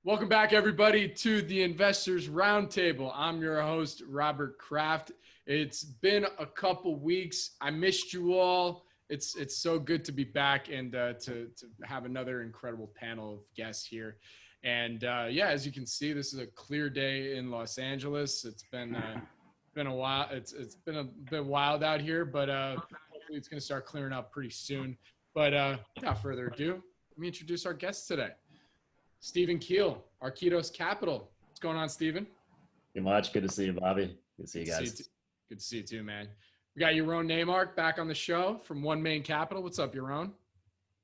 Welcome back, everybody, to the Investors Roundtable. I'm your host, Robert Kraft. It's been a couple weeks. I missed you all. It's so good to be back and to have another incredible panel of guests here. And yeah, as you can see, this is a clear day in Los Angeles. It's been a while. It's been a bit wild out here, but hopefully it's going to start clearing up pretty soon. But without further ado, let me introduce our guests today. Stephen Kiel, Arquitos Capital. What's going on, Stephen? Too much. Good to see you, Bobby. Good to see you guys. Good to see you too, man. We got Yaron Naymark back on the show from One Main Capital. What's up, Yaron?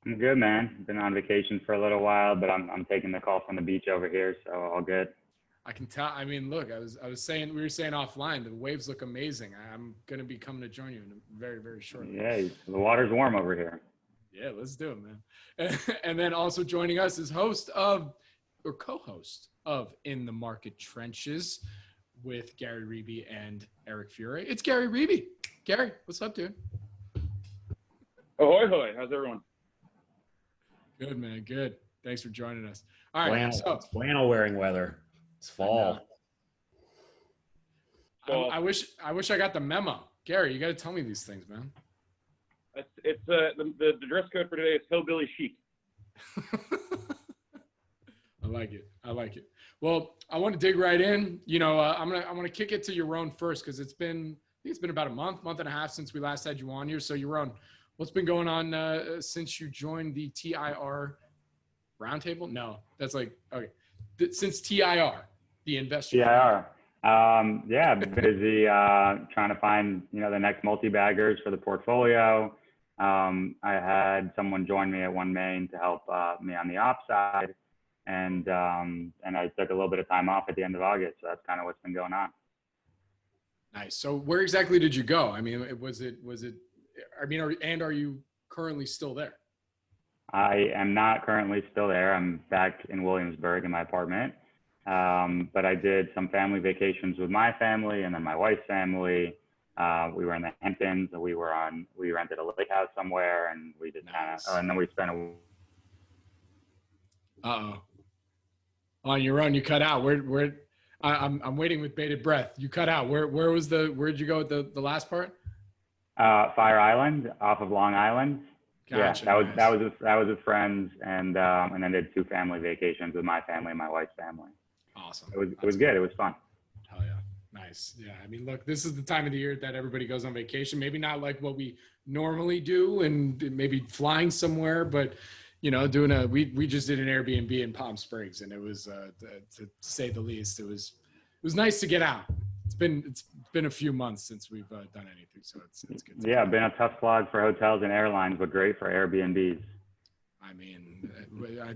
I'm good, man. Been on vacation for a little while, but I'm taking the call from the beach over here, so all good. I can tell. I mean, look, we were saying offline, the waves look amazing. I'm gonna be coming to join you in a very, very short. Yeah, the water's warm over here. Yeah, let's do it, man. And then also joining us is co-host of In the Market Trenches with Gary Ribe and Eric Fury. It's Gary Ribe. Gary, what's up, dude? Ahoy, hoy. How's everyone? Good, man. Good. Thanks for joining us. All right. It's flannel wearing weather. It's fall. I wish I got the memo. Gary, you got to tell me these things, man. It's the dress code for today is hillbilly chic. I like it. Well, I want to dig right in. You know, I want to kick it to Yaron first because it's been about a month and a half since we last had you on here. So Yaron, what's been going on since you joined the TIR Roundtable? No, that's like okay. Since TIR, the investor. TIR. Yeah, busy trying to find the next multi-baggers for the portfolio. I had someone join me at One Main to help me on the ops side, and I took a little bit of time off at the end of August. So that's kind of what's been going on. Nice. So where exactly did you go? I mean, was it? I mean, are you currently still there? I am not currently still there. I'm back in Williamsburg in my apartment. But I did some family vacations with my family and then my wife's family. We were in the Hamptons. We rented a lake house somewhere, and we did and then we spent on your own. You cut out. Where? I'm waiting with bated breath. You cut out. Where'd you go with the last part? Fire Island off of Long Island. Gotcha. Yeah, that was with friends, and then did 2 family vacations with my family and my wife's family. Awesome. It was good. It was fun. Hell yeah. Nice. Yeah. I mean, look, this is the time of the year that everybody goes on vacation. Maybe not like what we normally do and maybe flying somewhere, but we just did an Airbnb in Palm Springs, and it was to say the least, it was nice to get out. It's been a few months since we've done anything, so it's good. Yeah, been a tough slog for hotels and airlines, but great for Airbnbs. I mean,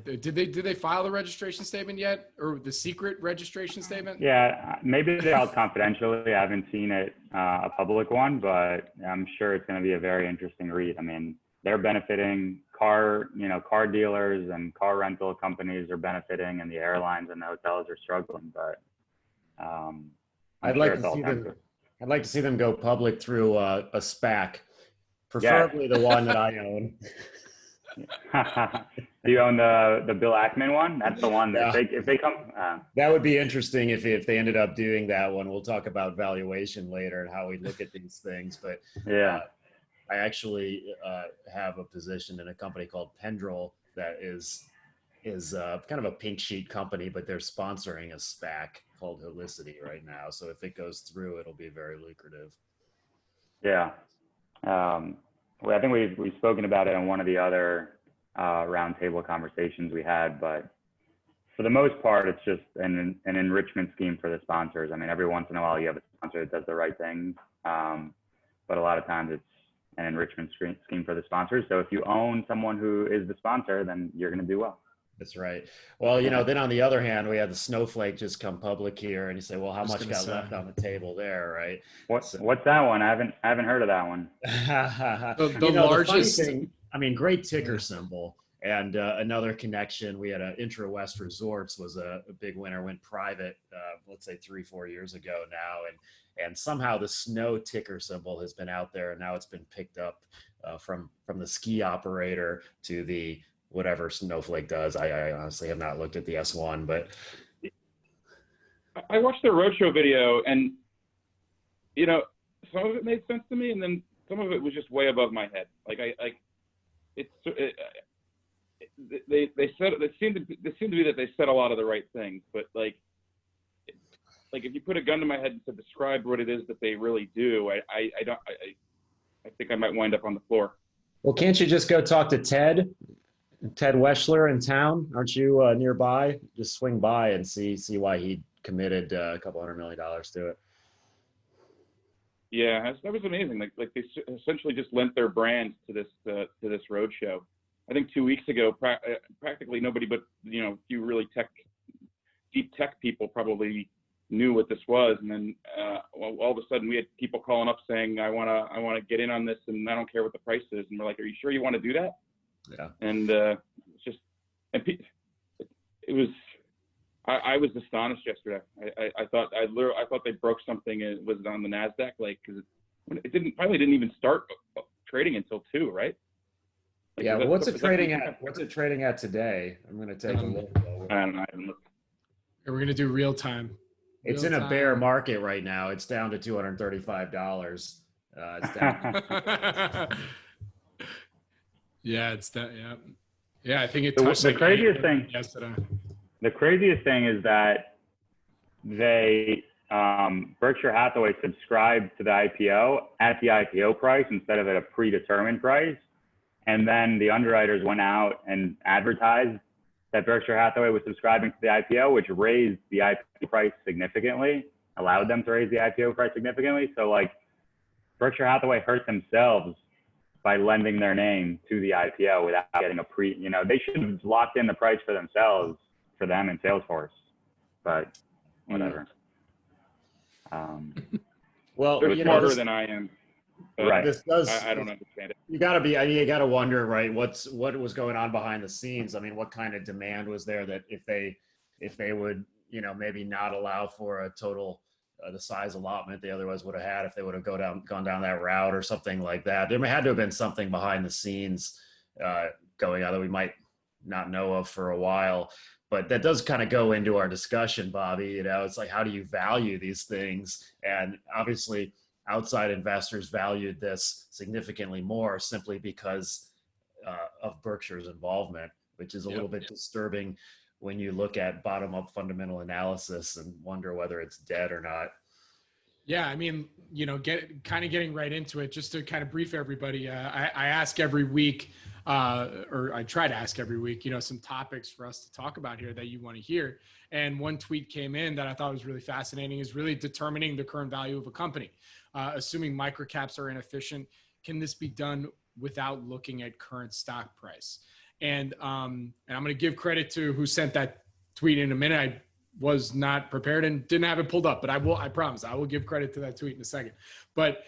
did they file the registration statement yet, or the secret registration statement? Yeah, maybe they're all confidentially. I haven't seen it a public one, but I'm sure it's going to be a very interesting read. I mean, they're benefiting. Car dealers and car rental companies are benefiting, and the airlines and the hotels are struggling. But I'd like to see them go public through a SPAC, preferably the one that I own. Do you own the Bill Ackman one? That's the one that if they come. That would be interesting if they ended up doing that one. We'll talk about valuation later and how we look at these things. But yeah, I actually have a position in a company called Pendrel that is kind of a pink sheet company, but they're sponsoring a SPAC called Helicity right now. So if it goes through, it'll be very lucrative. Yeah. Well, I think we've spoken about it in one of the other roundtable conversations we had, but for the most part, it's just an enrichment scheme for the sponsors. I mean, every once in a while you have a sponsor that does the right thing, but a lot of times it's an enrichment scheme for the sponsors. So if you own someone who is the sponsor, then you're going to do well. That's right. Well, then on the other hand, we had the Snowflake just come public here, and you say, well, how much got left on the table there, right? What's that one? I haven't heard of that one. the largest. Great ticker symbol. And another connection, we had Intra West Resorts was a big winner, went private, let's say 3-4 years ago now, and somehow the snow ticker symbol has been out there, and now it's been picked up from the ski operator to the whatever Snowflake does. I honestly have not looked at the S1, but I watched their roadshow video, and some of it made sense to me, and then some of it was just way above my head. They seem to be that they said a lot of the right things, but like if you put a gun to my head and said describe what it is that they really do, I think I might wind up on the floor. Well, can't you just go talk to Ted Weschler in town? Aren't you nearby? Just swing by and see why he committed a couple $100 million to it. Yeah, that was amazing. Like they essentially just lent their brand to this roadshow. I think 2 weeks ago, practically nobody but few really deep tech people probably knew what this was, and then all of a sudden we had people calling up saying, I want to get in on this, and I don't care what the price is. And we're like, are you sure you want to do that? Yeah. And I was astonished yesterday. I thought they broke something. It was on the NASDAQ, because it probably didn't even start trading until 2, right? Yeah. Well, what's it trading at? What's it trading at today? I'm going to take a look. I don't know. I haven't looked. We're going to do real time. It's in a bear market right now. It's down to $235. It's down. Yeah, it's that. Yeah. I think it The touched craziest thing yesterday. The craziest thing is that they Berkshire Hathaway subscribed to the IPO at the IPO price instead of at a predetermined price, and then the underwriters went out and advertised that Berkshire Hathaway was subscribing to the IPO, which raised the IPO price significantly, allowed them to raise the IPO price significantly. So Berkshire Hathaway hurt themselves by lending their name to the IPO without getting they should have locked in the price for themselves, for them and Salesforce, but whatever. Well, they're smarter than I am. Right. This does. I don't understand it. You got to wonder, right? What was going on behind the scenes? I mean, what kind of demand was there that if they would, maybe not allow for a total the size allotment they otherwise would have had if they would have gone down that route or something like that. There had to have been something behind the scenes going on that we might not know of for a while. But that does kind of go into our discussion, Bobby. It's like, how do you value these things? And obviously, outside investors valued this significantly more simply because of Berkshire's involvement, which is a little bit disturbing when you look at bottom-up fundamental analysis and wonder whether it's dead or not. Yeah, I mean, getting right into it, just to kind of brief everybody. I ask every week, or I try to ask every week, some topics for us to talk about here that you want to hear. And one tweet came in that I thought was really fascinating, is really determining the current value of a company. Assuming microcaps are inefficient, can this be done without looking at current stock price? And I'm going to give credit to who sent that tweet in a minute. I was not prepared and didn't have it pulled up, but I promise I will give credit to that tweet in a second. But,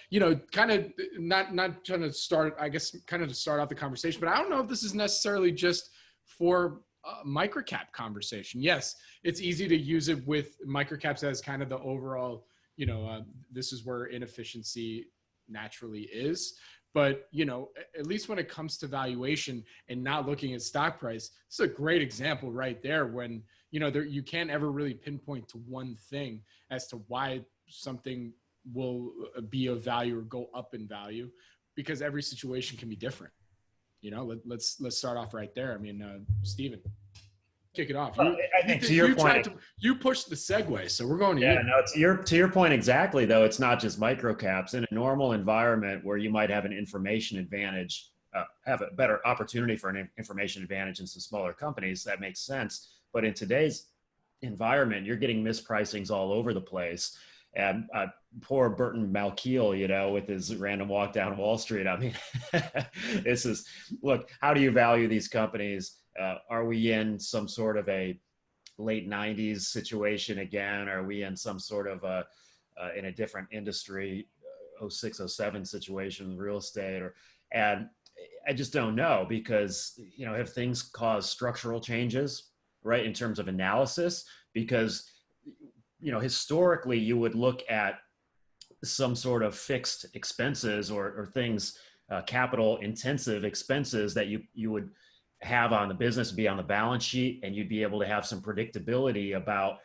kind of not trying to start, I guess, kind of to start off the conversation, but I don't know if this is necessarily just for microcap conversation. Yes, it's easy to use it with microcaps as kind of the overall, this is where inefficiency naturally is. But, at least when it comes to valuation and not looking at stock price, it's a great example right there when, you can't ever really pinpoint to one thing as to why something will be of value or go up in value, because every situation can be different. Let's start off right there. I mean, Steven, kick it off. I think to your point, you pushed the segue, so we're going to you. Yeah, no, to your point exactly, though, it's not just microcaps. In a normal environment where you might have an information advantage, have a better opportunity for an information advantage in some smaller companies, that makes sense. But in today's environment, you're getting mispricings all over the place. And poor Burton Malkiel, with his random walk down Wall Street. I mean, look, how do you value these companies? Are we in some sort of a late 90s situation again? Are we in some sort of in a different industry, 06, 07 situation with real estate? And I just don't know, because, have things caused structural changes, right, in terms of analysis? Because, historically you would look at some sort of fixed expenses or things, capital intensive expenses that you would have on the business be on the balance sheet, and you'd be able to have some predictability about,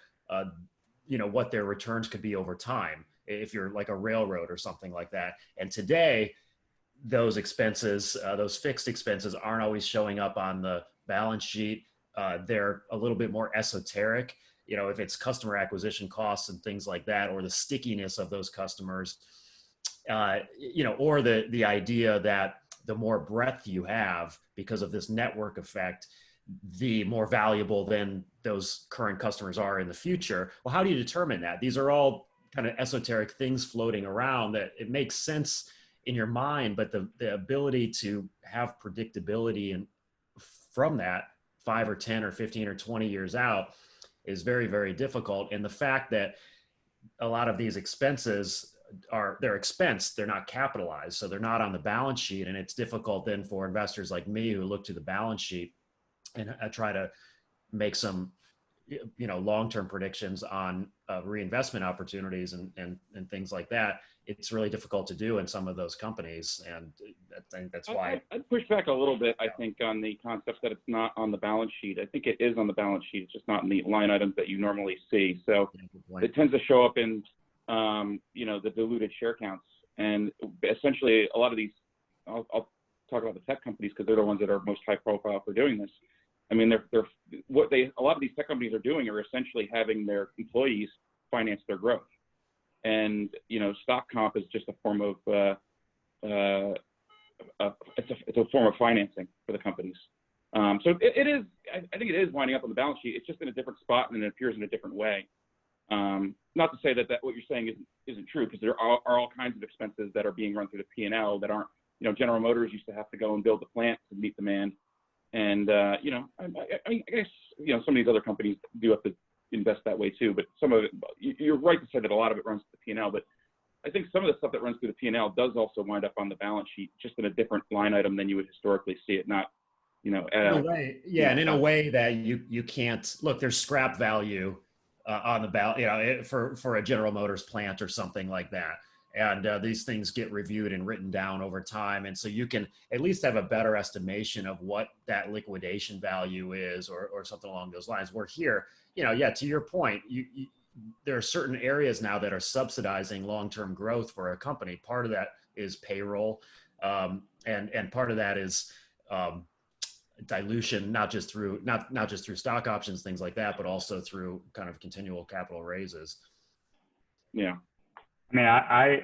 what their returns could be over time if you're like a railroad or something like that. And today, those expenses, those fixed expenses aren't always showing up on the balance sheet. They're a little bit more esoteric. If it's customer acquisition costs and things like that, or the stickiness of those customers, or the idea that the more breadth you have because of this network effect, the more valuable then those current customers are in the future. Well, how do you determine that? These are all kind of esoteric things floating around that it makes sense in your mind, but the ability to have predictability and from that 5 or 10 or 15 or 20 years out is very, very difficult. And the fact that a lot of these expenses they're expensed, they're not capitalized, so they're not on the balance sheet. And it's difficult then for investors like me who look to the balance sheet and try to make some, long-term predictions on reinvestment opportunities and things like that. It's really difficult to do in some of those companies. And I think that's why. I'd push back a little bit, I think, on the concept that it's not on the balance sheet. I think it is on the balance sheet. It's just not in the line items that you normally see. So it tends to show up in, the diluted share counts. And essentially, a lot of these, I'll talk about the tech companies because they're the ones that are most high profile for doing this. I mean, a lot of these tech companies are doing are essentially having their employees finance their growth. And, stock comp is just a form of, it's a form of financing for the companies. So it is, I think it is winding up on the balance sheet. It's just in a different spot and it appears in a different way. Not to say that what you're saying isn't true, because there are all kinds of expenses that are being run through the P&L that aren't, General Motors used to have to go and build the plant to meet demand. And, I guess, some of these other companies do have to invest that way too, but some of it, you're right to say that a lot of it runs to the P&L, but I think some of the stuff that runs through the P&L does also wind up on the balance sheet, just in a different line item than you would historically see it, not, in a way, yeah, and in a way that you can't look. There's scrap value on the balance, for a General Motors plant or something like that. And these things get reviewed and written down over time. And so you can at least have a better estimation of what that liquidation value is or something along those lines. Where here, to your point, there are certain areas now that are subsidizing long-term growth for a company. Part of that is payroll. And part of that is dilution, not just through stock options, things like that, but also through kind of continual capital raises. Yeah. I mean, I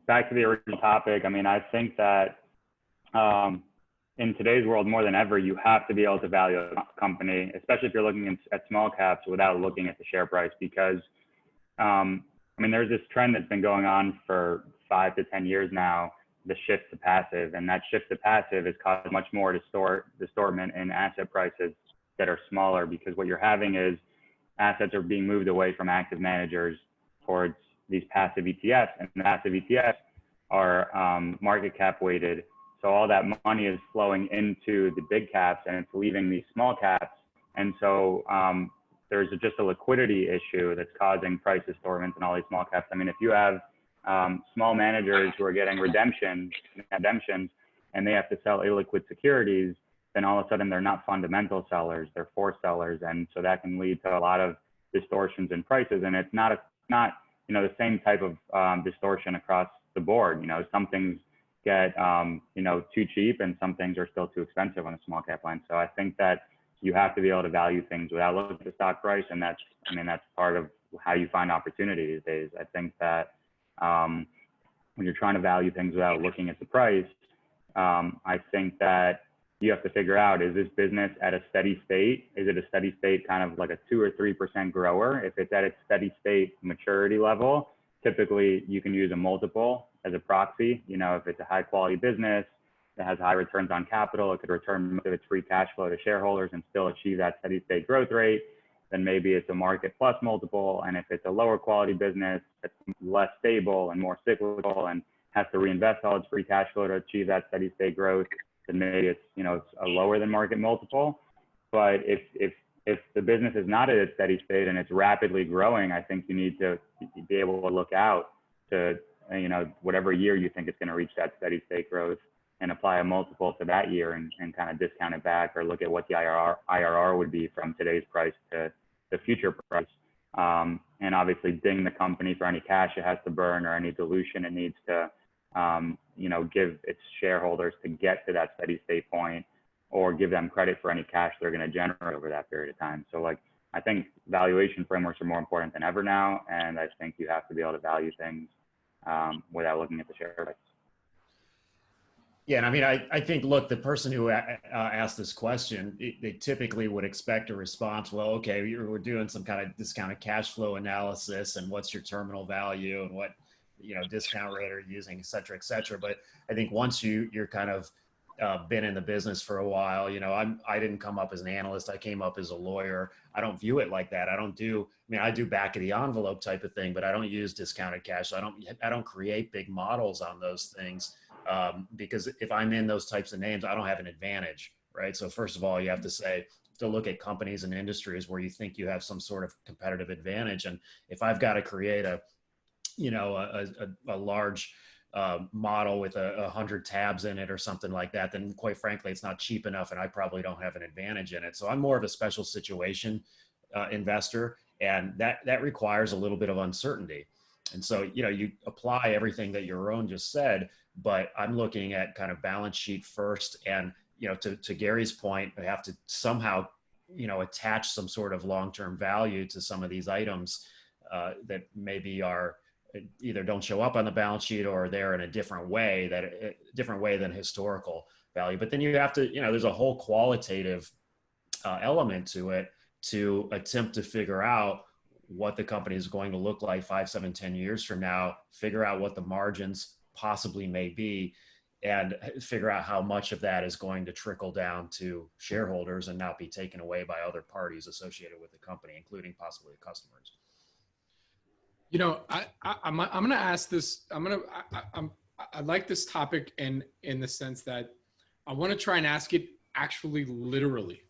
back to the original topic. I mean, I think that in today's world, more than ever, you have to be able to value a company, especially if you're looking at small caps without looking at the share price. Because, there's this trend that's been going on for 5 to 10 years now, the shift to passive. And that shift to passive has caused much more distortment in asset prices that are smaller, because what you're having is assets are being moved away from active managers towards these passive ETFs, and the passive ETFs are market cap weighted. So all that money is flowing into the big caps and it's leaving these small caps. And so there's just a liquidity issue that's causing price distortions in all these small caps. I mean, if you have small managers who are getting redemptions and they have to sell illiquid securities, then all of a sudden they're not fundamental sellers, they're forced sellers. And so that can lead to a lot of distortions in prices. And it's not the same type of distortion across the board. Some things get, too cheap and some things are still too expensive on the small cap line. So I think that you have to be able to value things without looking at the stock price. And that's part of how you find opportunity these days. I think that when you're trying to value things without looking at the price, I think that you have to figure out, is this business at a steady state? Is it a steady state kind of like a 2 or 3% grower? If it's at its steady state maturity level, typically you can use a multiple as a proxy. If it's a high quality business that has high returns on capital, it could return most of its free cash flow to shareholders and still achieve that steady state growth rate, then maybe it's a market plus multiple. And if it's a lower quality business that's less stable and more cyclical and has to reinvest all its free cash flow to achieve that steady state growth, then maybe it's it's a lower than market multiple. But if the business is not at its steady state and it's rapidly growing, I think you need to be able to look out to whatever year you think it's going to reach that steady state growth. and apply a multiple to that year and kind of discount it back, or look at what the IRR would be from today's price to the future price. And obviously ding the company for any cash it has to burn or any dilution it needs to, give its shareholders to get to that steady state point, or give them credit for any cash they're going to generate over that period of time. So I think valuation frameworks are more important than ever now. And I think you have to be able to value things without looking at the share price. Yeah, and I mean, I think, look, the person who asked this question, they typically would expect a response. Well, okay, we're doing some kind of discounted cash flow analysis, and what's your terminal value, and what discount rate are you using, et cetera, et cetera. But I think once you're kind of been in the business for a while, I didn't come up as an analyst. I came up as a lawyer. I don't view it like that. I do back of the envelope type of thing, but I don't use discounted cash. I don't create big models on those things. Because if I'm in those types of names, I don't have an advantage, right? So first of all, you have to look at companies and industries where you think you have some sort of competitive advantage. And if I've got to create a large model with 100 tabs in it or something like that, then quite frankly, it's not cheap enough, and I probably don't have an advantage in it. So I'm more of a special situation investor, and that requires a little bit of uncertainty. And so, you apply everything that Yaron just said, but I'm looking at kind of balance sheet first. And, to Gary's point, I have to somehow, attach some sort of long-term value to some of these items that maybe are either don't show up on the balance sheet, or they're in a different way than historical value. But then you have to, there's a whole qualitative element to it to attempt to figure out what the company is going to look like 5, 7, 10 years from now, figure out what the margins possibly may be, and figure out how much of that is going to trickle down to shareholders and not be taken away by other parties associated with the company, including possibly customers. I'm going to ask this. I like this topic in the sense that I want to try and ask it actually literally,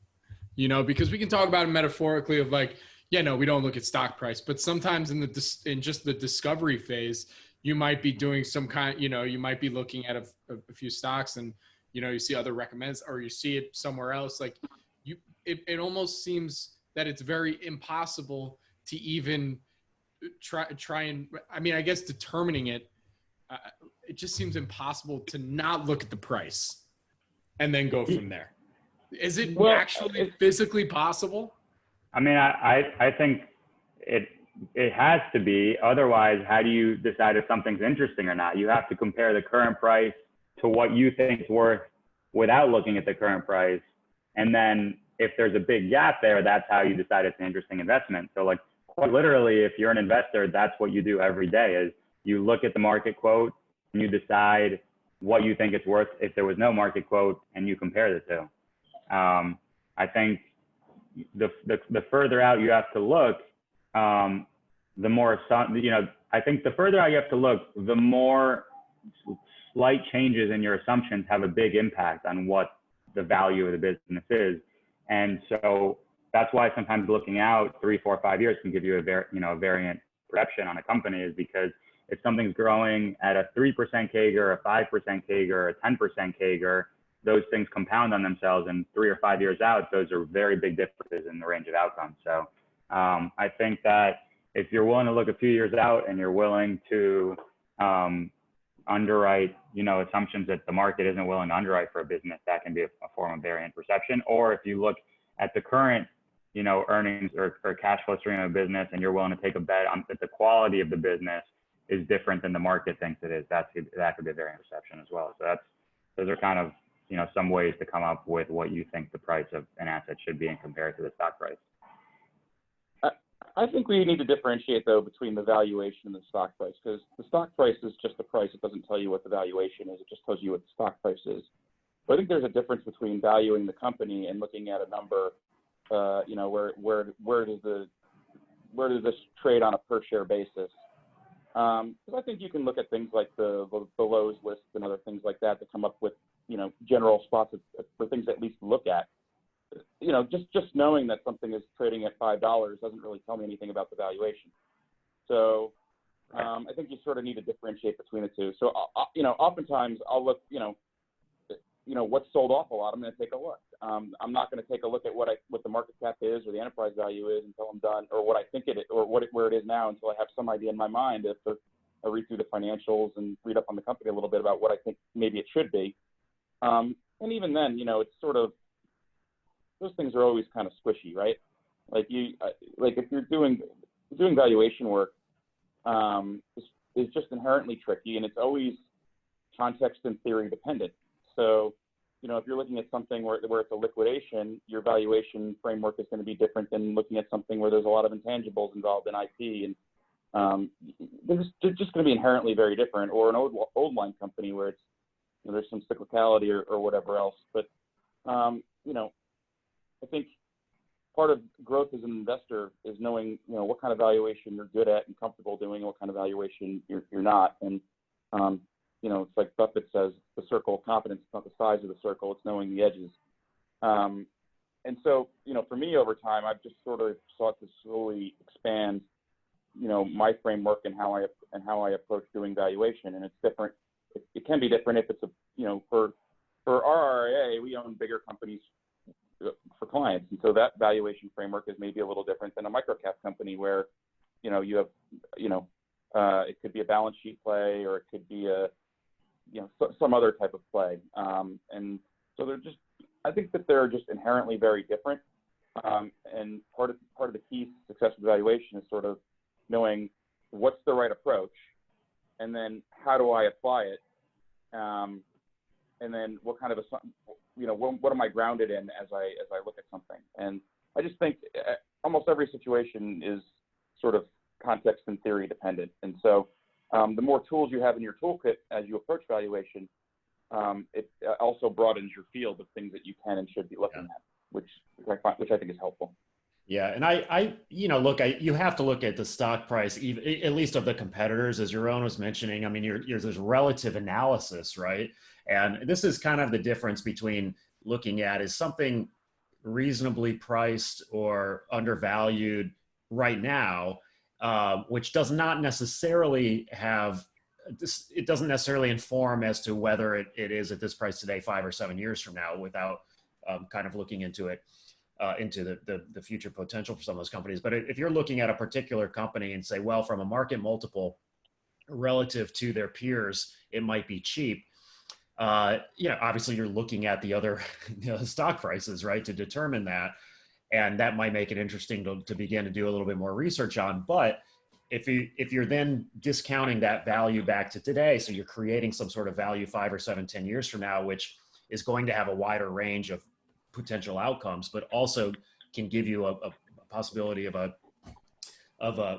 because we can talk about it metaphorically of we don't look at stock price, but sometimes in just the discovery phase, you might be doing some kind, you might be looking at a few stocks, and, you see other recommends, or you see it somewhere else. It almost seems that it's very impossible to even try and, I guess determining it, it just seems impossible to not look at the price and then go from there. Is it actually physically possible? I think it has to be. Otherwise, how do you decide if something's interesting or not? You have to compare the current price to what you think it's worth without looking at the current price. And then if there's a big gap there, that's how you decide it's an interesting investment. So quite literally, if you're an investor, that's what you do every day, is you look at the market quote and you decide what you think it's worth if there was no market quote, and you compare the two. I think the further out you have to look, the more, I think the further out you have to look, the more slight changes in your assumptions have a big impact on what the value of the business is. And so that's why sometimes looking out 3, 4, 5 years can give you a variant perception on a company, is because if something's growing at a 3% CAGR, a 5% CAGR, a 10% CAGR, those things compound on themselves, and 3 or 5 years out, those are very big differences in the range of outcomes. So I think that if you're willing to look a few years out and you're willing to underwrite, assumptions that the market isn't willing to underwrite for a business, that can be a form of variant perception. Or if you look at the current, earnings or cash flow stream of a business, and you're willing to take a bet on that the quality of the business is different than the market thinks it is, that could be a variant perception as well. So those are kind of, some ways to come up with what you think the price of an asset should be and compare it to the stock price. I think we need to differentiate, though, between the valuation and the stock price, because the stock price is just the price. It doesn't tell you what the valuation is. It just tells you what the stock price is. But I think there's a difference between valuing the company and looking at a number, where does this trade on a per share basis? Because I think you can look at things like the Lowe's list and other things like that to come up with, general spots for things to at least look at. Just knowing that something is trading at $5 doesn't really tell me anything about the valuation. So I think you sort of need to differentiate between the two. So, oftentimes I'll look, what's sold off a lot, I'm going to take a look. I'm not going to take a look at what the market cap is or the enterprise value is until I'm done, or what I think it is, or where it is now, until I have some idea in my mind. If I read through the financials and read up on the company a little bit about what I think maybe it should be. And even then, it's sort of, those things are always kind of squishy, right? Like if you're doing valuation work, is just inherently tricky, and it's always context and theory dependent. So, if you're looking at something where it's a liquidation, your valuation framework is going to be different than looking at something where there's a lot of intangibles involved in IP, and they're just going to be inherently very different. Or an old line company where it's, there's some cyclicality or whatever else. But I think part of growth as an investor is knowing what kind of valuation you're good at and comfortable doing, and what kind of valuation you're not. And it's like Buffett says, the circle of competence is not the size of the circle, it's knowing the edges. And so, for me over time, I've just sort of sought to slowly expand, my framework and how I approach doing valuation. And it's different. It can be different if it's for our RIA, we own bigger companies for clients. And so that valuation framework is maybe a little different than a microcap company where, you have, it could be a balance sheet play, or it could be some other type of play. And so I think that they're just inherently very different. And part of the key to success with valuation is sort of knowing what's the right approach, and then how do I apply it? And then what kind of what am I grounded in as I look at something? And I just think almost every situation is sort of context and theory dependent. And so the more tools you have in your toolkit as you approach valuation, it also broadens your field of things that you can and should be looking at, which I think is helpful. Yeah, and you have to look at the stock price, at least of the competitors, as Yaron was mentioning. I mean, there's relative analysis, right? And this is kind of the difference between looking at, is something reasonably priced or undervalued right now, which does not necessarily it doesn't necessarily inform as to whether it is at this price today 5 or 7 years from now, without kind of looking into it. Into the future potential for some of those companies. But if you're looking at a particular company and say, well, from a market multiple relative to their peers, it might be cheap. Obviously you're looking at the other stock prices, right, to determine that. And that might make it interesting to begin to do a little bit more research on. But if you're then discounting that value back to today, so you're creating some sort of value 5 or 7, 10 years from now, which is going to have a wider range of potential outcomes, but also can give you a possibility of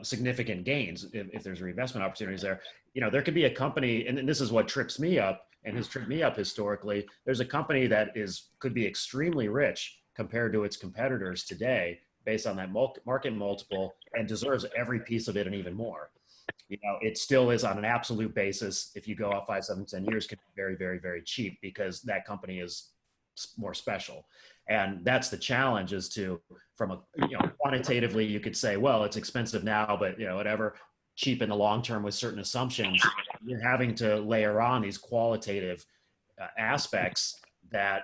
significant gains if there's reinvestment opportunities there. There could be a company, and this is what trips me up and has tripped me up historically. There's a company that could be extremely rich compared to its competitors today based on that market multiple, and deserves every piece of it and even more. It still is on an absolute basis. If you go out 5, 7, 10 years, could be very, very, very cheap because that company is more special. And that's the challenge, is from a quantitatively, you could say, well, it's expensive now, but whatever, cheap in the long term with certain assumptions. You're having to layer on these qualitative aspects that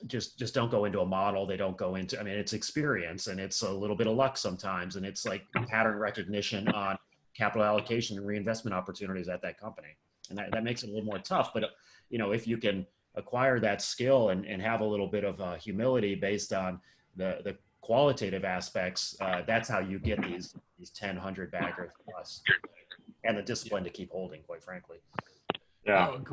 just don't go into a model. They don't go into, it's experience, and it's a little bit of luck sometimes, and it's like pattern recognition on capital allocation and reinvestment opportunities at that company. And that makes it a little more tough. But if you can acquire that skill and have a little bit of humility based on the qualitative aspects, that's how you get these 10, 100 baggers plus, and the discipline to keep holding, quite frankly. Yeah. Oh,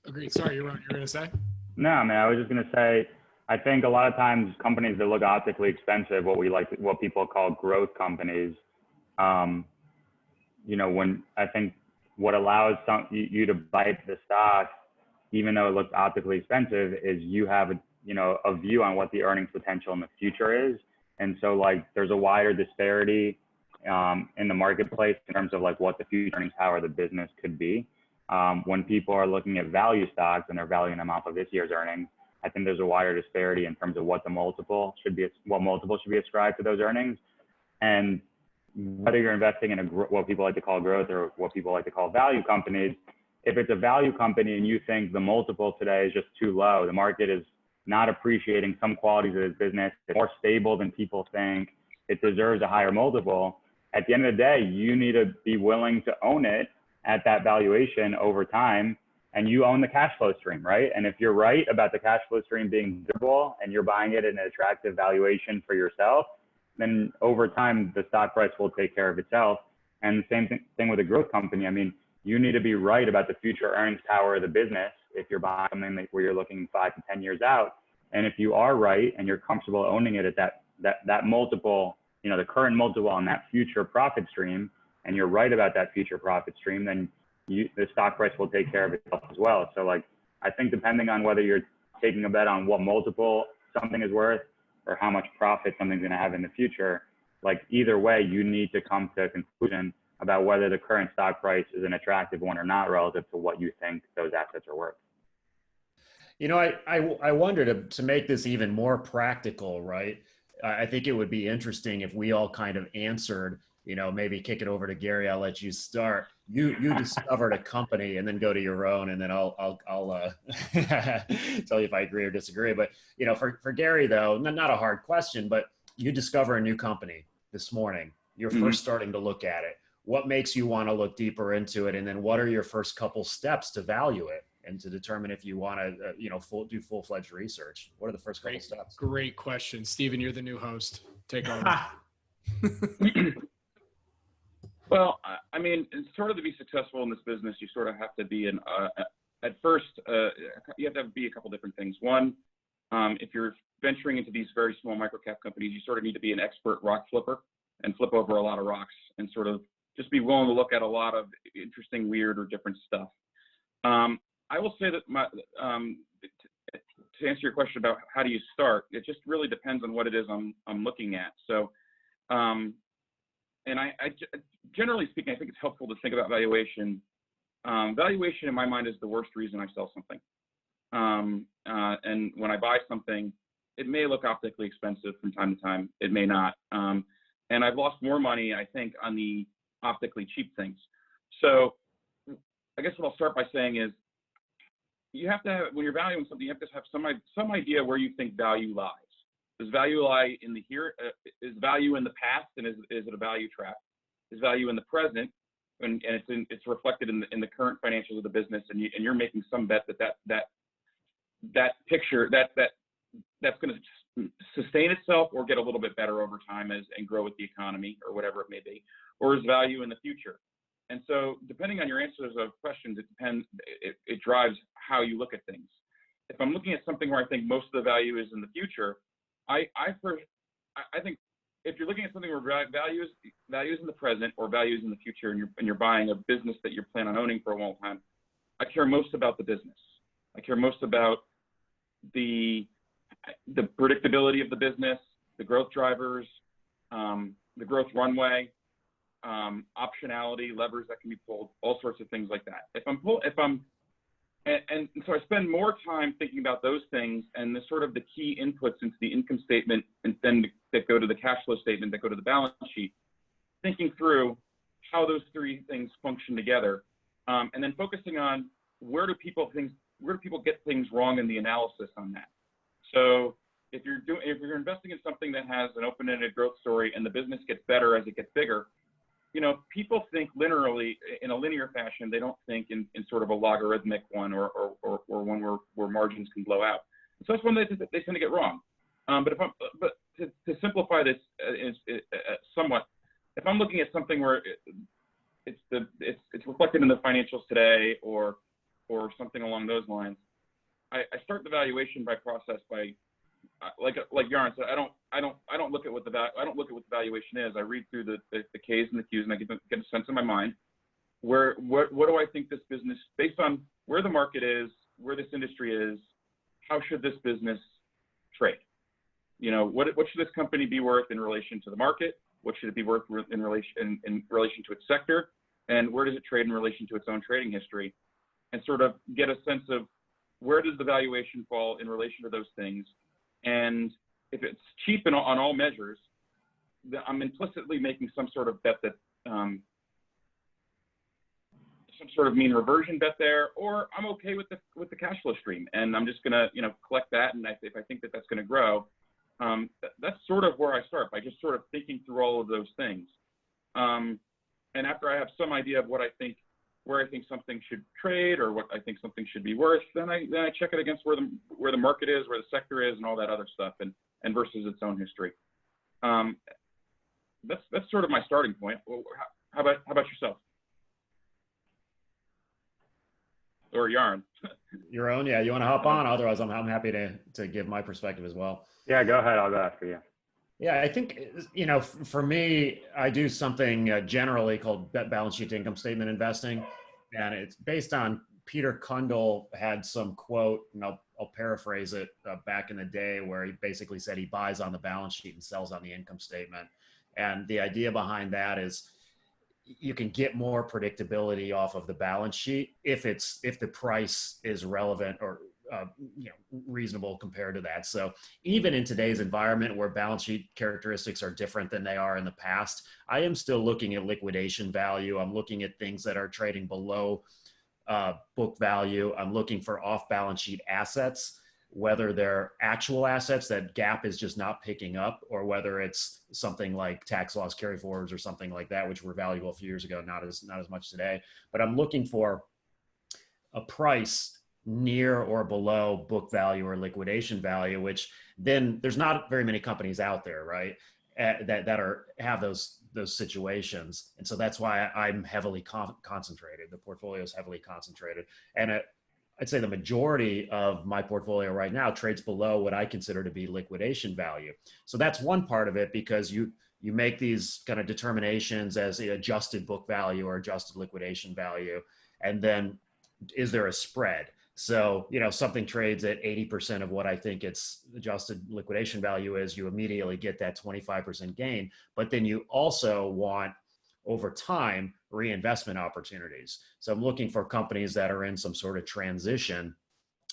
agreed. Sorry, you're going to say? No, man, I was just going to say, I think a lot of times companies that look optically expensive, what people call growth companies, when I think what allows you to bite the stock, even though it looks optically expensive, is you have a view on what the earnings potential in the future is. And so there's a wider disparity in the marketplace in terms of what the future earnings power of the business could be. When people are looking at value stocks and they're valuing them off of this year's earnings, I think there's a wider disparity in terms of what multiple should be ascribed to those earnings. And whether you're investing in what people like to call growth or what people like to call value companies, if it's a value company and you think the multiple today is just too low, the market is not appreciating some qualities of this business, it's more stable than people think, it deserves a higher multiple, at the end of the day, you need to be willing to own it at that valuation over time, and you own the cash flow stream, right? And if you're right about the cash flow stream being durable and you're buying it at an attractive valuation for yourself, then over time, the stock price will take care of itself. And the same thing with a growth company. I mean, you need to be right about the future earnings power of the business if you're buying something where you're looking 5 to 10 years out. And if you are right and you're comfortable owning it at that multiple, you know, the current multiple on that future profit stream, and you're right about that future profit stream, then the stock price will take care of itself as well. So like, I think depending on whether you're taking a bet on what multiple something is worth or how much profit something's going to have in the future, like either way, you need to come to a conclusion about whether the current stock price is an attractive one or not relative to what you think those assets are worth. You know, I wonder to make this even more practical, right? I think it would be interesting if we all kind of answered, you know, maybe kick it over to Gary. I'll let you start. You discovered a company, and then go to your own, and then I'll tell you if I agree or disagree. But you know, for Gary though, not a hard question, but you discover a new company this morning. You're first starting to look at it. What makes you want to look deeper into it, and then what are your first couple steps to value it and to determine if you want to, you know, do full-fledged research? What are the first couple steps? Great question, Steven. You're the new host. Take over. Well, I mean, sort of to be successful in this business, you sort of have to be at first, you have to be a couple different things. One, if you're venturing into these very small microcap companies, you sort of need to be an expert rock flipper and flip over a lot of rocks and sort of just be willing to look at a lot of interesting, weird, or different stuff. I will say that to answer your question about how do you start, it just really depends on what it is I'm looking at. So, and I generally speaking, I think it's helpful to think about valuation. Valuation in my mind is the worst reason I sell something. And when I buy something, it may look optically expensive from time to time. It may not. And I've lost more money, I think, on the optically cheap things. So I guess what I'll start by saying is, you have to have, when you're valuing something, you have to have some idea where you think value lies. Does value lie in the here? Is value in the past, and is it a value trap? Is value in the present, and it's reflected in the current financials of the business, and you're making some bet that picture that's going to sustain itself or get a little bit better over time and grow with the economy or whatever it may be, or is value in the future? And so, depending on your answers of questions, it drives how you look at things. If I'm looking at something where I think most of the value is in the future, I think if you're looking at something where value is in the present or value is in the future, and you're buying a business that you're planning on owning for a long time, I care most about the business. I care most about the predictability of the business, the growth drivers, the growth runway, optionality, levers that can be pulled, all sorts of things like that. And so I spend more time thinking about those things and the sort of the key inputs into the income statement, and then that go to the cash flow statement, that go to the balance sheet, thinking through how those three things function together, and then focusing on where do people get things wrong in the analysis on that. So if you're investing in something that has an open-ended growth story and the business gets better as it gets bigger, you know, people think linearly, in a linear fashion. They don't think in sort of a logarithmic one or one where margins can blow out. So that's one they tend to get wrong. But to simplify this somewhat, if I'm looking at something where it's reflected in the financials today or something along those lines, I start the valuation process by like Yaron said, I don't look at what the valuation is. I read through the K's and the Q's, and I get a sense in my mind what do I think this business, based on where the market is, where this industry is, how should this business trade? You know, what should this company be worth in relation to the market? What should it be worth in relation to its sector? And where does it trade in relation to its own trading history? And sort of get a sense of where does the valuation fall in relation to those things. And if it's cheap on all measures, I'm implicitly making some sort of bet that some some sort of mean reversion bet there, or I'm okay with the cash flow stream, and I'm just gonna collect that, and if I think that that's gonna grow, that's sort of where I start, by just sort of thinking through all of those things. And after I have some idea of where I think something should trade or what I think something should be worth, then I check it against where the market is, where the sector is, and all that other stuff, and versus its own history. That's sort of my starting point. Well, how about yourself? Or Yaron? Yaron, yeah, you want to hop on? Otherwise, I'm happy to give my perspective as well. Yeah, go ahead. I'll go after you. Yeah, I think, for me, I do something generally called balance sheet to income statement investing. And it's based on Peter Kundal had some quote, and I'll paraphrase it, back in the day, where he basically said he buys on the balance sheet and sells on the income statement. And the idea behind that is you can get more predictability off of the balance sheet if the price is relevant or reasonable compared to that. So even in today's environment where balance sheet characteristics are different than they are in the past, I am still looking at liquidation value. I'm looking at things that are trading below book value. I'm looking for off balance sheet assets, whether they're actual assets that GAAP is just not picking up, or whether it's something like tax loss carry forwards or something like that, which were valuable a few years ago, not as much today. But I'm looking for a price near or below book value or liquidation value, which then there's not very many companies out there, right? That have those situations. And so that's why I'm heavily concentrated. The portfolio is heavily concentrated. And I'd say the majority of my portfolio right now trades below what I consider to be liquidation value. So that's one part of it, because you make these kind of determinations as the adjusted book value or adjusted liquidation value. And then is there a spread? So, something trades at 80% of what I think its adjusted liquidation value is, you immediately get that 25% gain. But then you also want, over time, reinvestment opportunities. So I'm looking for companies that are in some sort of transition,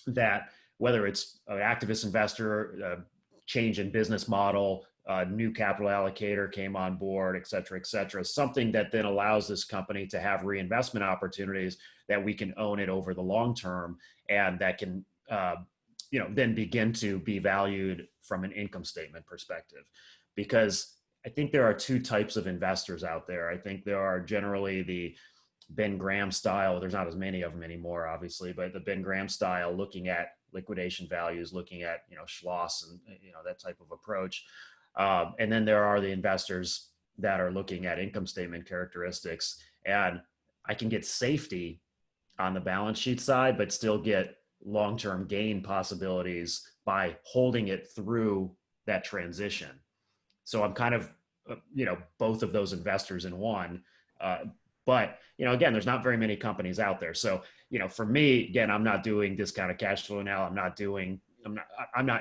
that whether it's an activist investor, change in business model, new capital allocator came on board, et cetera, something that then allows this company to have reinvestment opportunities that we can own it over the long term, and that can, then begin to be valued from an income statement perspective. Because I think there are two types of investors out there. I think there are generally the Ben Graham style. There's not as many of them anymore, obviously, but the Ben Graham style, looking at liquidation values, looking at, Schloss and, that type of approach. And then there are the investors that are looking at income statement characteristics, and I can get safety on the balance sheet side, but still get long-term gain possibilities by holding it through that transition. So I'm kind of, both of those investors in one. But, again, there's not very many companies out there. So, for me, again, I'm not doing discounted cash flow now. I'm not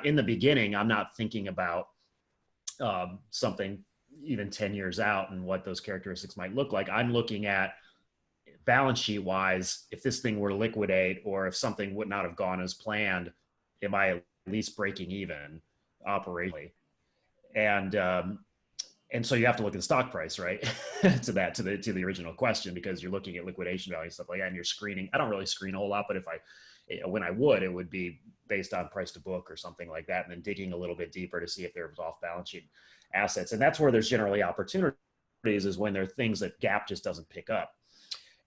in the beginning, I'm not thinking about something even 10 years out and what those characteristics might look like. I'm looking at balance sheet wise, if this thing were to liquidate, or if something would not have gone as planned, am I at least breaking even operationally? And so you have to look at the stock price, right? to the original question, because you're looking at liquidation value and stuff like that, and you're screening. I don't really screen a whole lot, but when I would, it would be based on price to book or something like that, and then digging a little bit deeper to see if there was off balance sheet assets. And that's where there's generally opportunities, is when there are things that GAAP just doesn't pick up.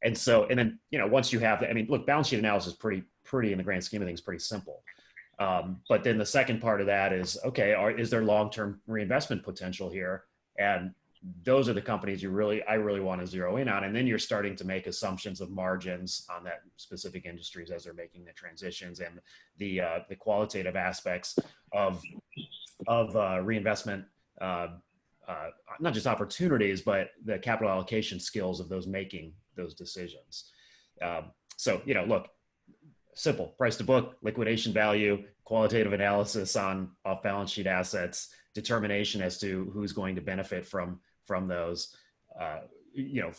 And then, once you have that, look, balance sheet analysis is pretty in the grand scheme of things, pretty simple. But then the second part of that is, okay, is there long-term reinvestment potential here? And those are the companies I really want to zero in on. And then you're starting to make assumptions of margins on that specific industries as they're making the transitions, and the qualitative aspects of reinvestment, not just opportunities, but the capital allocation skills of those making those decisions. So, look, simple: price to book, liquidation value, qualitative analysis on off balance sheet assets, determination as to who's going to benefit from those,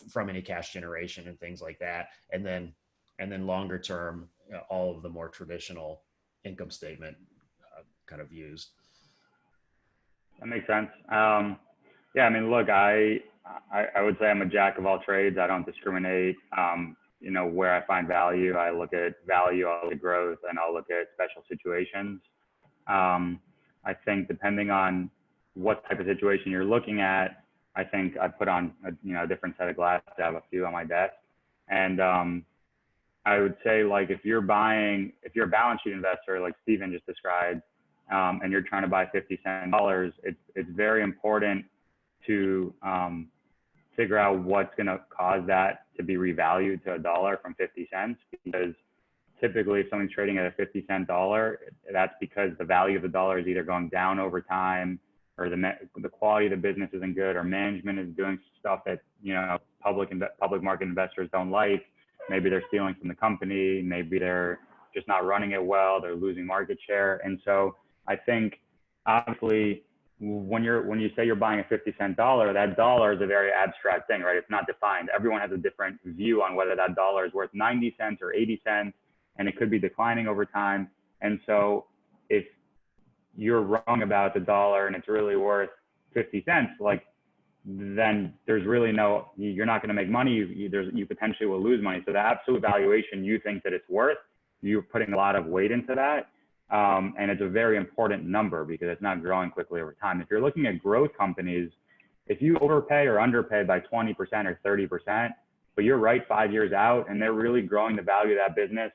from any cash generation and things like that. And then longer term, all of the more traditional income statement kind of views. That makes sense. Yeah, look, I would say I'm a jack of all trades. I don't discriminate. where I find value. I look at value, I'll look at growth, and I'll look at special situations. I think depending on what type of situation you're looking at, I think I put on a different set of glasses. I have a few on my desk. And I would say, like, if you're a balance sheet investor, like Steven just described, and you're trying to buy 50 cent dollars, it's very important to figure out what's going to cause that to be revalued to $1 from 50 cents. Because typically if something's trading at a 50 cent dollar, that's because the value of the dollar is either going down over time, or the quality of the business isn't good, or management is doing stuff that, public market investors don't like. Maybe they're stealing from the company. Maybe they're just not running it well. They're losing market share. And so I think, obviously, when you say you're buying a 50 cent dollar, that dollar is a very abstract thing, right? It's not defined. Everyone has a different view on whether that dollar is worth 90 cents or 80 cents, and it could be declining over time. And so if you're wrong about the dollar and it's really worth 50 cents, then there's really you're not going to make money. You potentially will lose money. So the absolute valuation you think that it's worth, you're putting a lot of weight into that. And it's a very important number because it's not growing quickly over time. If you're looking at growth companies, if you overpay or underpay by 20% or 30%, but you're right 5 years out and they're really growing the value of that business,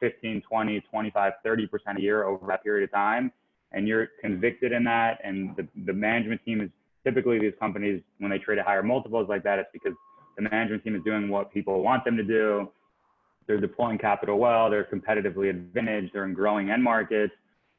15, 20, 25, 30% a year over that period of time, and you're convicted in that, and the management team is typically, these companies, when they trade at higher multiples like that, it's because the management team is doing what people want them to do. They're deploying capital well, they're competitively advantaged, they're in growing end markets.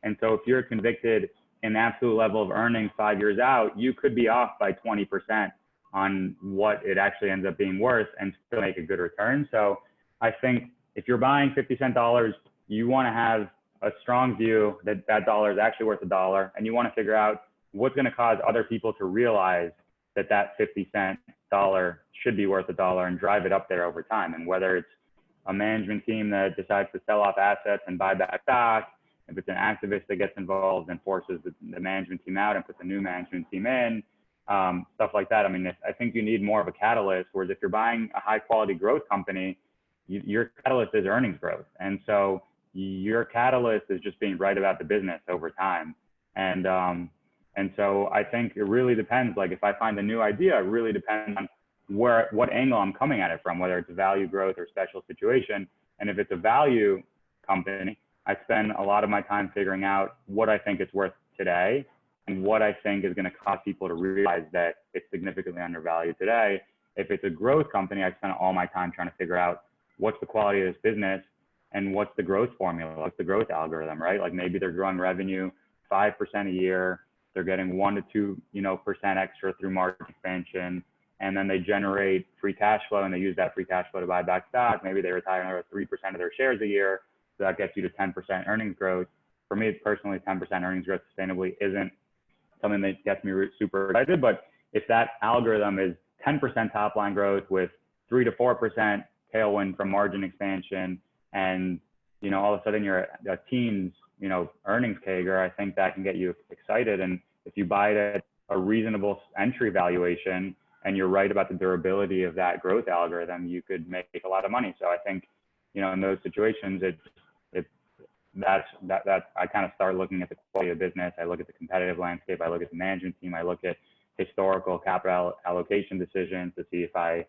And so if you're convicted in absolute level of earnings 5 years out, you could be off by 20% on what it actually ends up being worth and still make a good return. So I think if you're buying 50 cent dollars, you want to have a strong view that that dollar is actually worth $1, and you want to figure out what's going to cause other people to realize that that 50 cent dollar should be worth $1 and drive it up there over time. And whether it's a management team that decides to sell off assets and buy back stock, if it's an activist that gets involved and forces the management team out and puts a new management team in, stuff like that. I mean, I think you need more of a catalyst, whereas if you're buying a high quality growth company, your catalyst is earnings growth. And so your catalyst is just being right about the business over time. And so I think it really depends. Like, if I find a new idea, it really depends on what angle I'm coming at it from, whether it's a value, growth, or special situation. And if it's a value company, I spend a lot of my time figuring out what I think it's worth today and what I think is going to cause people to realize that it's significantly undervalued today. If it's a growth company, I spend all my time trying to figure out what's the quality of this business and what's the growth formula, what's the growth algorithm, right? Like, maybe they're growing revenue 5% a year. They're getting 1 to 2% extra through market expansion, and then they generate free cash flow, and they use that free cash flow to buy back stock. Maybe they retire another 3% of their shares a year, so that gets you to 10% earnings growth. For me personally, 10% earnings growth sustainably isn't something that gets me super excited. But if that algorithm is 10% top line growth with 3 to 4% tailwind from margin expansion, and all of a sudden you're a team's earnings CAGR, I think that can get you excited. And if you buy it at a reasonable entry valuation and you're right about the durability of that growth algorithm, you could make a lot of money. So I think, in those situations, that's I kind of start looking at the quality of business. I look at the competitive landscape. I look at the management team. I look at historical capital allocation decisions to see if I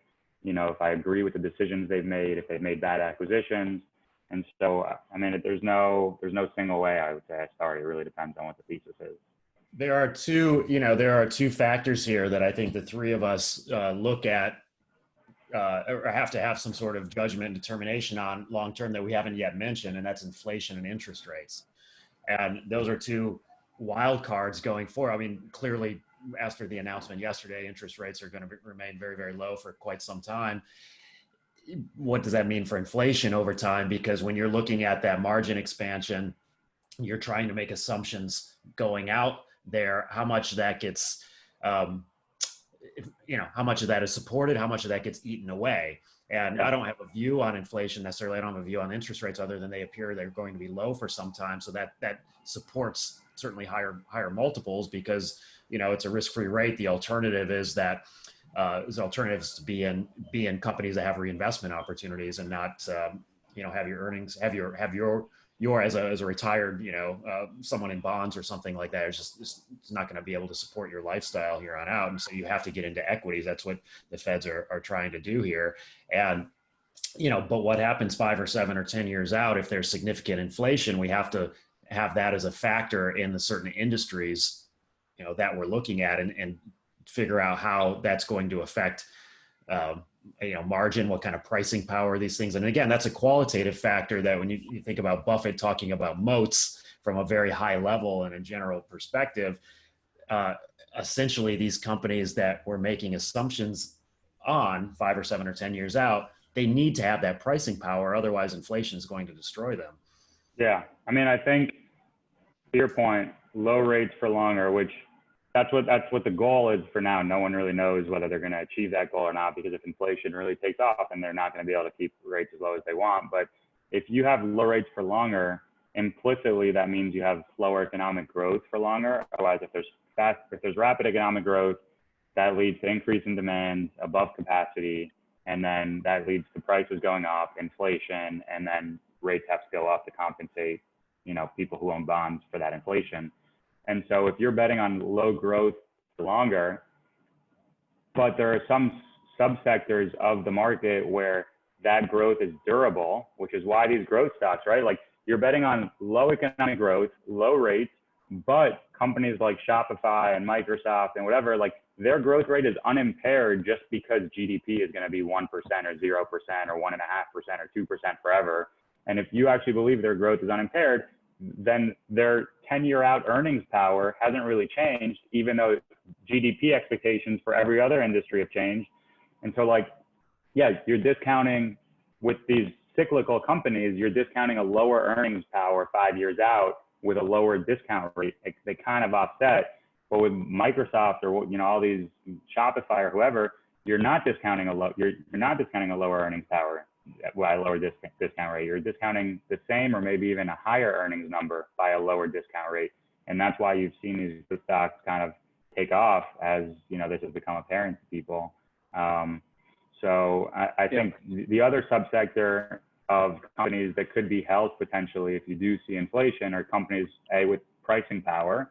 agree with the decisions they've made, if they've made bad acquisitions. And so, I mean, there's no single way I would say I start. It really depends on what the thesis is. There are two factors here that I think the three of us look at or have to have some sort of judgment and determination on long term that we haven't yet mentioned, and that's inflation and interest rates. And those are two wild cards going forward. I mean, clearly, after the announcement yesterday, interest rates are going to remain very, very low for quite some time. What does that mean for inflation over time? Because when you're looking at that margin expansion, you're trying to make assumptions going out there, how much that gets, how much of that is supported, how much of that gets eaten away. And I don't have a view on inflation necessarily. I don't have a view on interest rates other than they appear they're going to be low for some time. So that supports certainly higher multiples because, it's a risk-free rate. The alternative is that as alternatives to be in companies that have reinvestment opportunities and not have your earnings have your as a retired someone in bonds or something like that. It's not going to be able to support your lifestyle here on out, and so you have to get into equities. That's what the feds are trying to do here. And but what happens 5 or 7 or 10 years out if there's significant inflation? We have to have that as a factor in the certain industries that we're looking at, and figure out how that's going to affect margin, what kind of pricing power, these things. And again, that's a qualitative factor that when you think about Buffett talking about moats from a very high level and a general perspective, essentially these companies that we're making assumptions on 5 or 7 or 10 years out, they need to have that pricing power. Otherwise inflation is going to destroy them. Yeah. I mean, I think to your point, low rates for longer, which that's what the goal is for now. No one really knows whether they're going to achieve that goal or not, because if inflation really takes off, and they're not going to be able to keep rates as low as they want. But if you have low rates for longer, implicitly that means you have slower economic growth for longer. Otherwise, if there's rapid economic growth, that leads to increase in demand above capacity, and then that leads to prices going up, inflation, and then rates have to go up to compensate, people who own bonds for that inflation. And so if you're betting on low growth for longer, but there are some subsectors of the market where that growth is durable, which is why these growth stocks, right? Like you're betting on low economic growth, low rates, but companies like Shopify and Microsoft and whatever, like their growth rate is unimpaired just because GDP is going to be 1% or 0% or 1.5% or 2% forever. And if you actually believe their growth is unimpaired, then their 10-year out earnings power hasn't really changed, even though GDP expectations for every other industry have changed. And so you're discounting with these cyclical companies, you're discounting a lower earnings power 5 years out with a lower discount rate. They kind of offset. But with Microsoft or all these Shopify or whoever, you're not discounting a lower earnings power by a lower discount rate. You're discounting the same or maybe even a higher earnings number by a lower discount rate. And that's why you've seen these stocks kind of take off as this has become apparent to people. So I think the other subsector of companies that could be helped potentially if you do see inflation are companies A, with pricing power,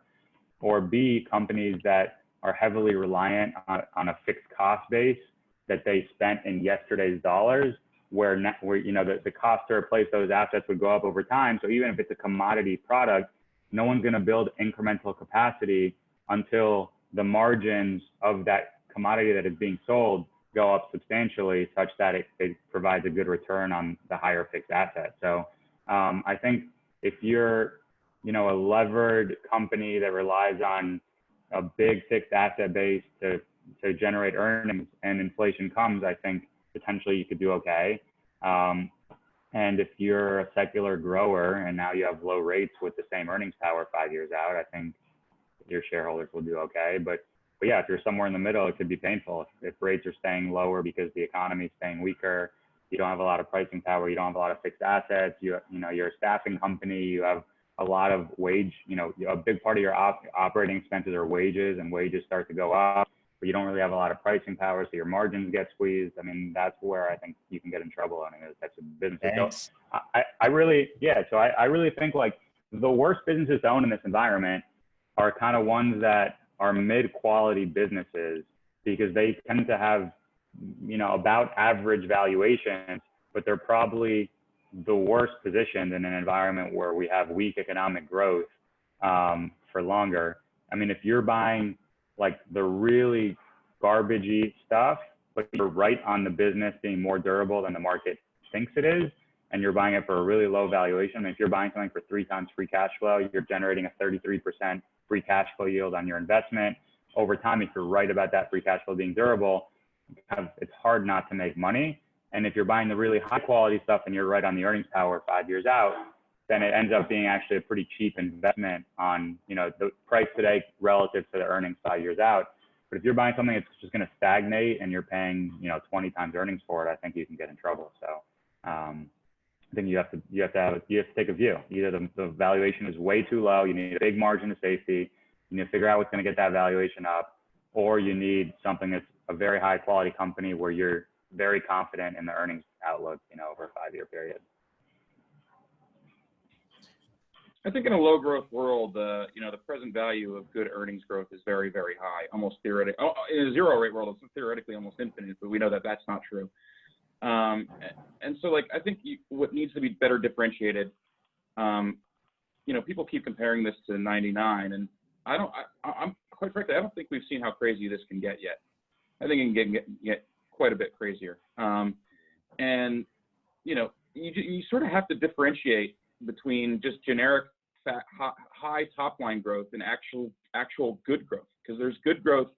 or B, companies that are heavily reliant on a fixed cost base that they spent in yesterday's dollars, where the cost to replace those assets would go up over time. So even if it's a commodity product, no one's going to build incremental capacity until the margins of that commodity that is being sold go up substantially, such that it provides a good return on the higher fixed asset. So I think if you're a levered company that relies on a big fixed asset base to generate earnings and inflation comes, I think potentially you could do okay. And if you're a secular grower and now you have low rates with the same earnings power 5 years out, I think your shareholders will do okay. But yeah, if you're somewhere in the middle, it could be painful. If rates are staying lower because the economy is staying weaker, you don't have a lot of pricing power, you don't have a lot of fixed assets, you're a staffing company, you have a lot of wage, a big part of your operating expenses are wages, and wages start to go up, but you don't really have a lot of pricing power, so your margins get squeezed. I mean, that's where I think you can get in trouble in those types of businesses. So I really think the worst businesses to own in this environment are kind of ones that are mid-quality businesses, because they tend to have, about average valuations, but they're probably the worst positioned in an environment where we have weak economic growth for longer. I mean, if you're buying the really garbagey stuff, but you're right on the business being more durable than the market thinks it is, and you're buying it for a really low valuation. I mean, if you're buying something for 3 times free cash flow, you're generating a 33% free cash flow yield on your investment. Over time, if you're right about that free cash flow being durable, it's hard not to make money. And if you're buying the really high quality stuff and you're right on the earnings power 5 years out, then it ends up being actually a pretty cheap investment on, the price today relative to the earnings 5 years out. But if you're buying something that's just going to stagnate and you're paying, 20 times earnings for it, I think you can get in trouble. So I think you have to take a view. Either the valuation is way too low, you need a big margin of safety, you need to figure out what's going to get that valuation up, or you need something that's a very high quality company where you're very confident in the earnings outlook, over a 5-year period. I think in a low growth world, the present value of good earnings growth is very, very high, almost theoretically. Oh, in a zero rate world, it's theoretically almost infinite, but we know that that's not true. And so I think what needs to be better differentiated, people keep comparing this to 99, and I'm quite frankly, I don't think we've seen how crazy this can get yet. I think it can get quite a bit crazier. And you sort of have to differentiate between just generic high top line growth and actual good growth, because there's good growth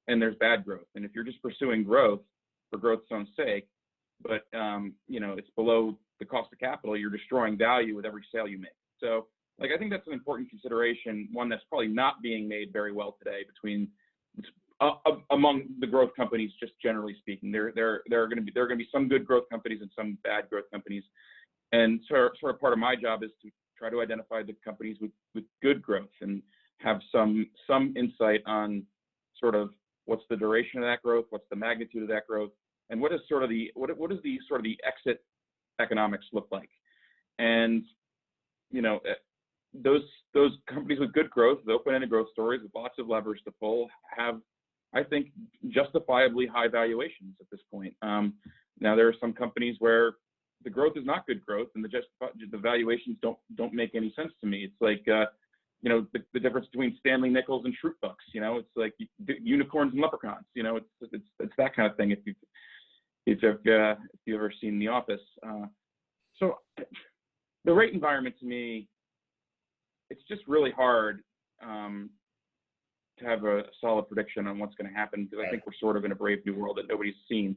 and there's bad growth. And if you're just pursuing growth for growth's own sake, but it's below the cost of capital, you're destroying value with every sale you make. So I think that's an important consideration, one that's probably not being made very well today among the growth companies, just generally speaking. There are going to be some good growth companies and some bad growth companies. And sort of part of my job is to try to identify the companies with good growth and have some insight on sort of what's the duration of that growth, what's the magnitude of that growth, and what is sort of the exit economics look like. And those companies with good growth, the open-ended growth stories with lots of levers to pull, have, I think, justifiably high valuations at this point. Now there are some companies where the growth is not good growth, and the valuations don't make any sense to me. It's like the difference between Stanley Nichols and Schrute Bucks. It's like unicorns and leprechauns. It's that kind of thing. If you've ever seen The Office, so the rate environment to me, it's just really hard to have a solid prediction on what's going to happen, because I think we're sort of in a brave new world that nobody's seen.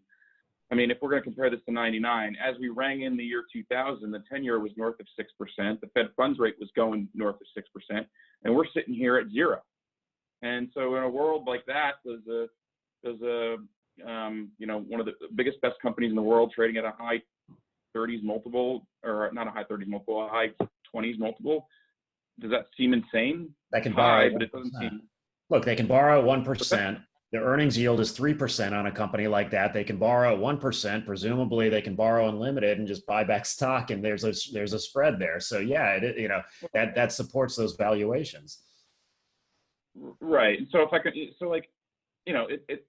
I mean, if we're going to compare this to 99, as we rang in the year 2000, the 10-year was north of 6%. The Fed funds rate was going north of 6%, and we're sitting here at 0. And so in a world like that, there's one of the biggest, best companies in the world trading at a high 30s multiple, or not a high 30s multiple, a high 20s multiple. Does that seem insane? That can borrow, but it doesn't seem. Look, they can borrow 1%. The earnings yield is 3% on a company like that. They can borrow 1%. Presumably, they can borrow unlimited and just buy back stock, and there's a spread there. So yeah, that supports those valuations. Right. And so if I could,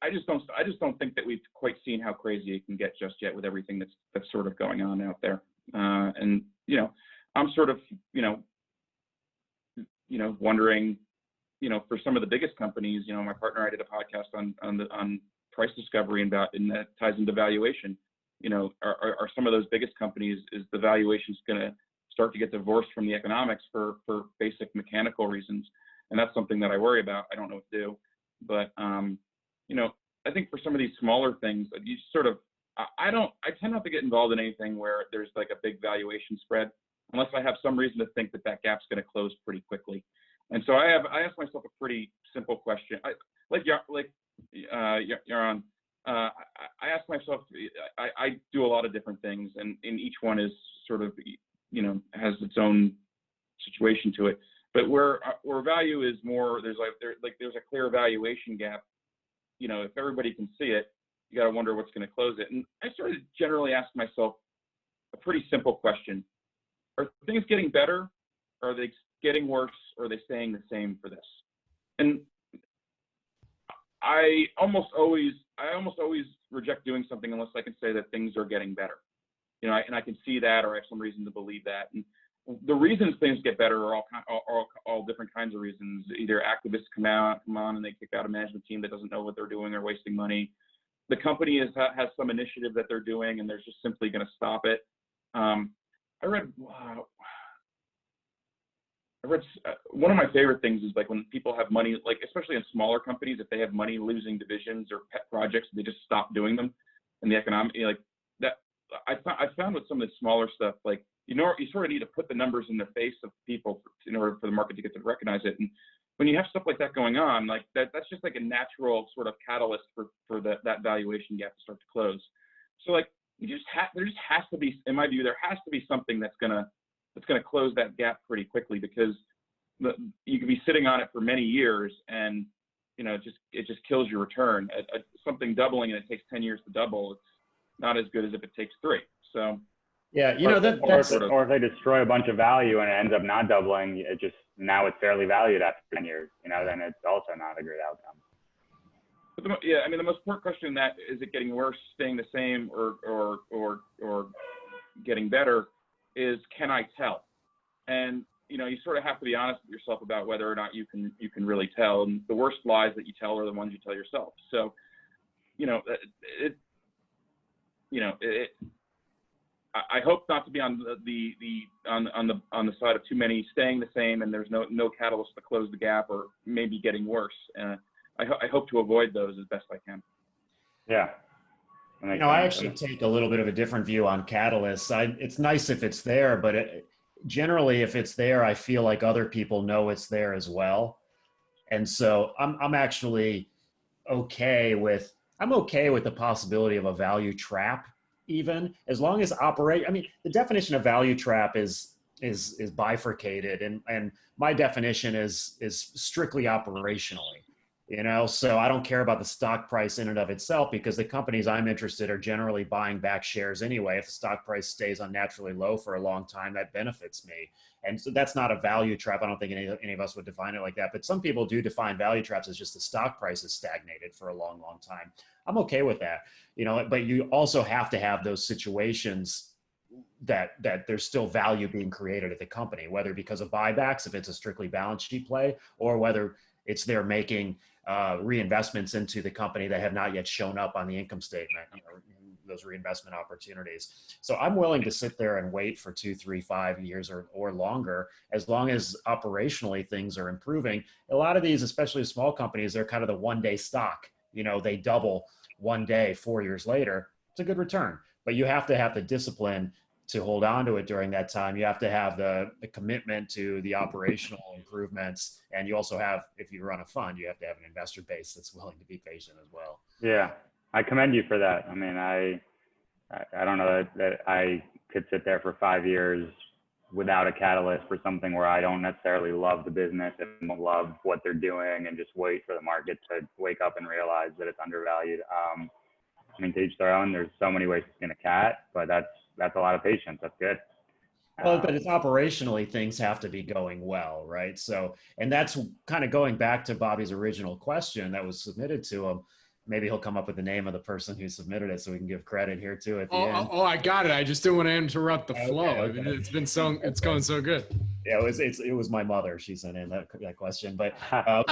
I just don't think that we've quite seen how crazy it can get just yet with everything that's sort of going on out there. And I'm sort of wondering. For some of the biggest companies, my partner and I did a podcast on price discovery, and that ties into valuation. Are some of those biggest companies, is the valuations going to start to get divorced from the economics for basic mechanical reasons? And that's something that I worry about. I don't know what to do, but I think for some of these smaller things, you sort of, I tend not to get involved in anything where there's like a big valuation spread, unless I have some reason to think that gap's going to close pretty quickly. And so I asked myself a pretty simple question. Yaron, I asked myself, I do a lot of different things, and each one is sort of, has its own situation to it. But where value is more, there's a clear valuation gap. If everybody can see it, you got to wonder what's going to close it. And I sort of generally ask myself a pretty simple question: are things getting better? Are they getting worse, or are they staying the same for this? And I almost always reject doing something unless I can say that things are getting better. And I can see that, or I have some reason to believe that. And the reasons things get better are all different kinds of reasons. Either activists come on and they kick out a management team that doesn't know what they're doing, they're wasting money. The company has some initiative that they're doing, and they're just simply going to stop it. I read one of my favorite things is like when people have money, like especially in smaller companies, if they have money losing divisions or pet projects, they just stop doing them. And the economic, like that, I found with some of the smaller stuff, like, you sort of need to put the numbers in the face of people in order for the market to get to recognize it. And when you have stuff like that going on, like that's just like a natural sort of catalyst for that valuation gap to start to close. So like there just has to be, in my view, there has to be something that's going to close that gap pretty quickly, because you could be sitting on it for many years, and it just kills your return. Something doubling and it takes 10 years to double, it's not as good as if it takes 3. So yeah, or if they destroy a bunch of value and it ends up not doubling, now it's fairly valued after 10 years, then it's also not a great outcome. But the most important question in that is it getting worse, staying the same, or getting better? Is can I tell? And you sort of have to be honest with yourself about whether or not you can really tell. And the worst lies that you tell are the ones you tell yourself. So, I hope not to be on the side of too many staying the same and there's no catalyst to close the gap or maybe getting worse. I hope to avoid those as best I can. Yeah. I actually take a little bit of a different view on catalysts. It's nice if it's there, but generally if it's there, I feel like other people know it's there as well. And so I'm actually okay with the possibility of a value trap, even as long as the definition of value trap is bifurcated, and my definition is strictly operationally. So I don't care about the stock price in and of itself, because the companies I'm interested are generally buying back shares anyway. If the stock price stays unnaturally low for a long time, that benefits me. And so that's not a value trap. I don't think any of us would define it like that, but some people do define value traps as just the stock price is stagnated for a long, long time. I'm okay with that, but you also have to have those situations that there's still value being created at the company, whether because of buybacks, if it's a strictly balance sheet play, or whether it's they're making reinvestments into the company that have not yet shown up on the income statement, those reinvestment opportunities. So I'm willing to sit there and wait for 2, 3, 5 years or longer, as long as operationally things are improving. A lot of these, especially small companies, they're kind of the one-day stock. They double one day, 4 years later. It's a good return, but you have to have the discipline to hold on to it during that time. You have to have the commitment to the operational improvements. And you also have, if you run a fund, you have to have an investor base that's willing to be patient as well. Yeah, I commend you for that. I mean, I don't know that I could sit there for 5 years without a catalyst for something where I don't necessarily love the business and love what they're doing, and just wait for the market to wake up and realize that it's undervalued. To each their own. There's so many ways to skin a cat, but that's a lot of patience. That's good. Well, but it's operationally, things have to be going well, right? So, and that's kind of going back to Bobby's original question that was submitted to him. Maybe he'll come up with the name of the person who submitted it, so we can give credit here too at the end. Oh, I got it. I just didn't want to interrupt the flow. Okay. I mean, it's going so good. Yeah, it was my mother. She sent in that question, but no.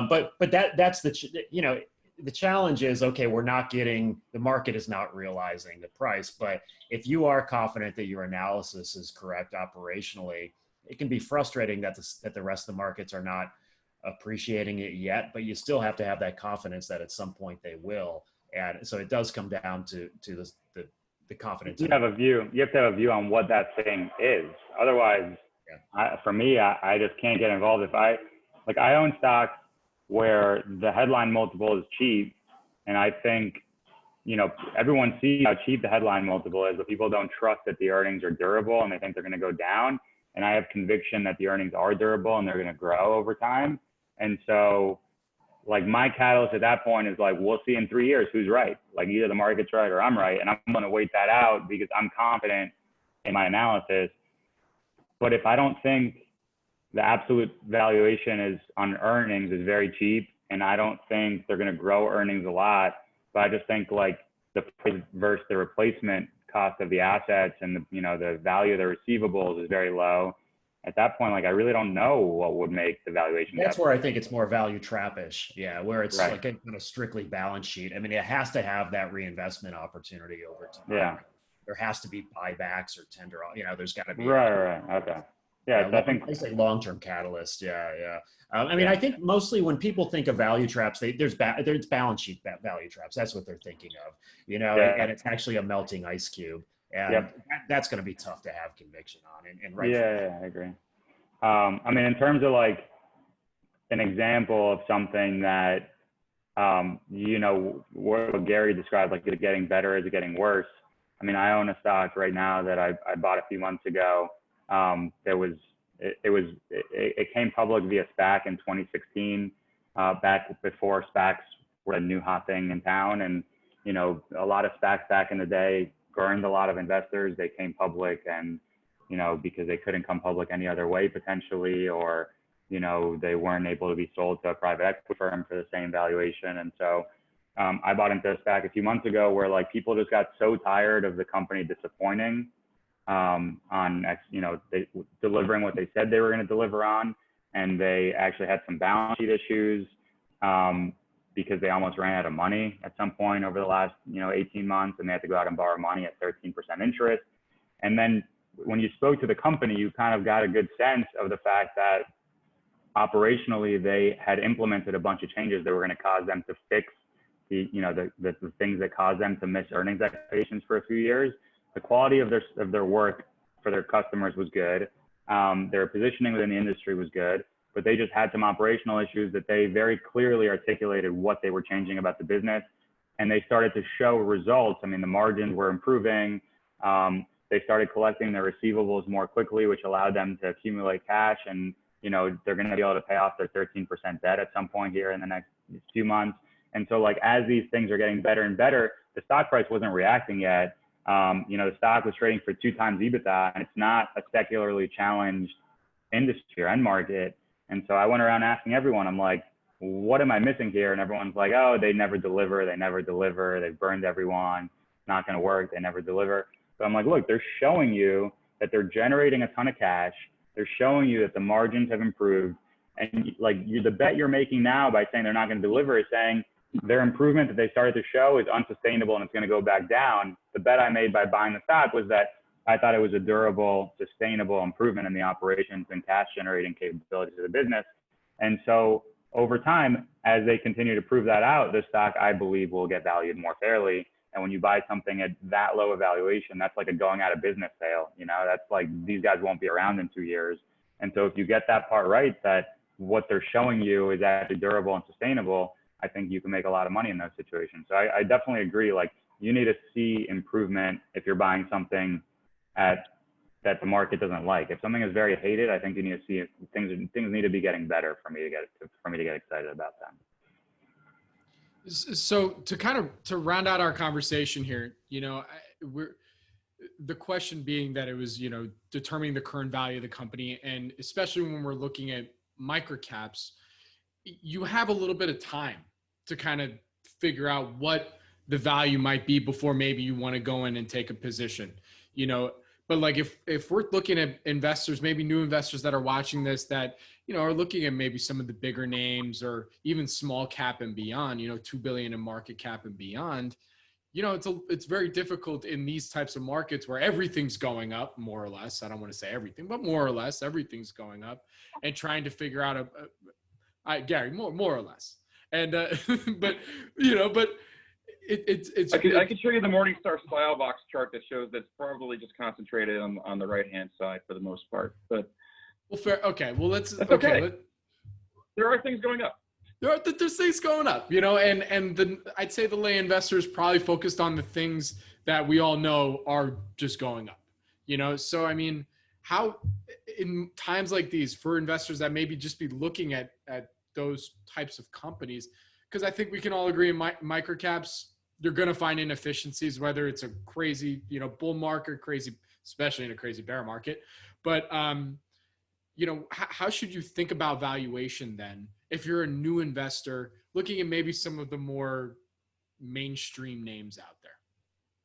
But that's the challenge is, okay, the market is not realizing the price, but if you are confident that your analysis is correct operationally, it can be frustrating that the rest of the markets are not appreciating it yet, but you still have to have that confidence that at some point they will. And so it does come down to the confidence. You have to have a view on what that thing is. Otherwise, for me, I just can't get involved. If I own stocks where the headline multiple is cheap, and I think, everyone sees how cheap the headline multiple is, but people don't trust that the earnings are durable, and they think they're going to go down. And I have conviction that the earnings are durable and they're going to grow over time. And so, my catalyst at that point is we'll see in 3 years who's right. Either the market's right or I'm right, and I'm going to wait that out because I'm confident in my analysis. But if I don't think the absolute valuation is on earnings is very cheap, and I don't think they're going to grow earnings a lot, but I just think the price versus the replacement cost of the assets and the value of the receivables is very low. At that point, I really don't know what would make the valuation. That's where I think it's more value trappish. Yeah, where it's right. a kind of strictly balance sheet. I mean, it has to have that reinvestment opportunity over time. Yeah. There has to be buybacks or tender. There's got to be. Right. Okay. Yeah, so I say long-term catalyst. Yeah. I think mostly when people think of value traps, there's balance sheet value traps. That's what they're thinking of, and it's actually a melting ice cube. And that's going to be tough to have conviction on. And right. Yeah, I agree. In terms of an example of something that, what Gary described, is it getting better? Is it getting worse? I own a stock right now that I bought a few months ago. There was it came public via SPAC in 2016, back before SPACs were a new hot thing in town. And, you know, a lot of SPACs back in the day burned a lot of investors. They came public and, you know, because they couldn't come public any other way potentially, or, you know, they weren't able to be sold to a private equity firm for the same valuation. And so I bought into a SPAC a few months ago where like people just got so tired of the company disappointing on, you know, delivering what they said they were going to deliver on. And they actually had some balance sheet issues because they almost ran out of money at some point over the last, you know, 18 months, and they had to go out and borrow money at 13% interest. And then when you spoke to the company, you kind of got a good sense of the fact that operationally they had implemented a bunch of changes that were going to cause them to fix the, you know, the things that caused them to miss earnings expectations for a few years. The quality of their work for their customers was good. Their positioning within the industry was good, but they just had some operational issues that they very clearly articulated what they were changing about the business, and they started to show results. I mean, the margins were improving. They started collecting their receivables more quickly, which allowed them to accumulate cash, and, you know, they're going to be able to pay off their 13% debt at some point here in the next few months. And so, like, as these things are getting better and better, the stock price wasn't reacting yet. You know, the stock was trading for 2 times EBITDA, and it's not a secularly challenged industry or end market. And so I went around asking everyone, I'm like, what am I missing here? And everyone's like, oh, they never deliver. They've burned everyone. It's not going to work. They never deliver. So I'm like, look, they're showing you that they're generating a ton of cash. They're showing you that the margins have improved. And like, the bet you're making now by saying they're not going to deliver is saying their improvement that they started to show is unsustainable and it's going to go back down. The bet I made by buying the stock was that I thought it was a durable, sustainable improvement in the operations and cash generating capabilities of the business. And so over time, as they continue to prove that out, the stock, I believe, will get valued more fairly. And when you buy something at that low a valuation, that's like a going out of business sale. You know, that's like, these guys won't be around in 2 years. And so if you get that part right, that what they're showing you is actually durable and sustainable, I think you can make a lot of money in those situations. So I definitely agree. Like, you need to see improvement if you're buying something that the market doesn't like. If something is very hated, I think you need to see things need to be getting better for me to get excited about them. So to round out our conversation here, you know, the question being that it was, you know, determining the current value of the company, and especially when we're looking at microcaps, you have a little bit of time to kind of figure out what the value might be before maybe you want to go in and take a position, you know. But like, if we're looking at investors, maybe new investors that are watching this, that, you know, are looking at maybe some of the bigger names or even small cap and beyond, you know, 2 billion in market cap and beyond, you know, it's very difficult in these types of markets where everything's going up, more or less. I don't want to say everything, but more or less everything's going up, and trying to figure out Gary, more or less. And, but, you know, but I could show you the Morningstar style box chart that shows that's probably just concentrated on the right-hand side for the most part, but. Well, fair. Okay. Well, that's okay. There are things going up. There's things going up, you know, and I'd say the lay investors probably focused on the things that we all know are just going up, you know? So, I mean, how in times like these for investors that maybe just be looking at those types of companies, because I think we can all agree in microcaps, you're going to find inefficiencies, whether it's a crazy, you know, bull market, especially in a crazy bear market. But, you know, how should you think about valuation then, if you're a new investor looking at maybe some of the more mainstream names out there?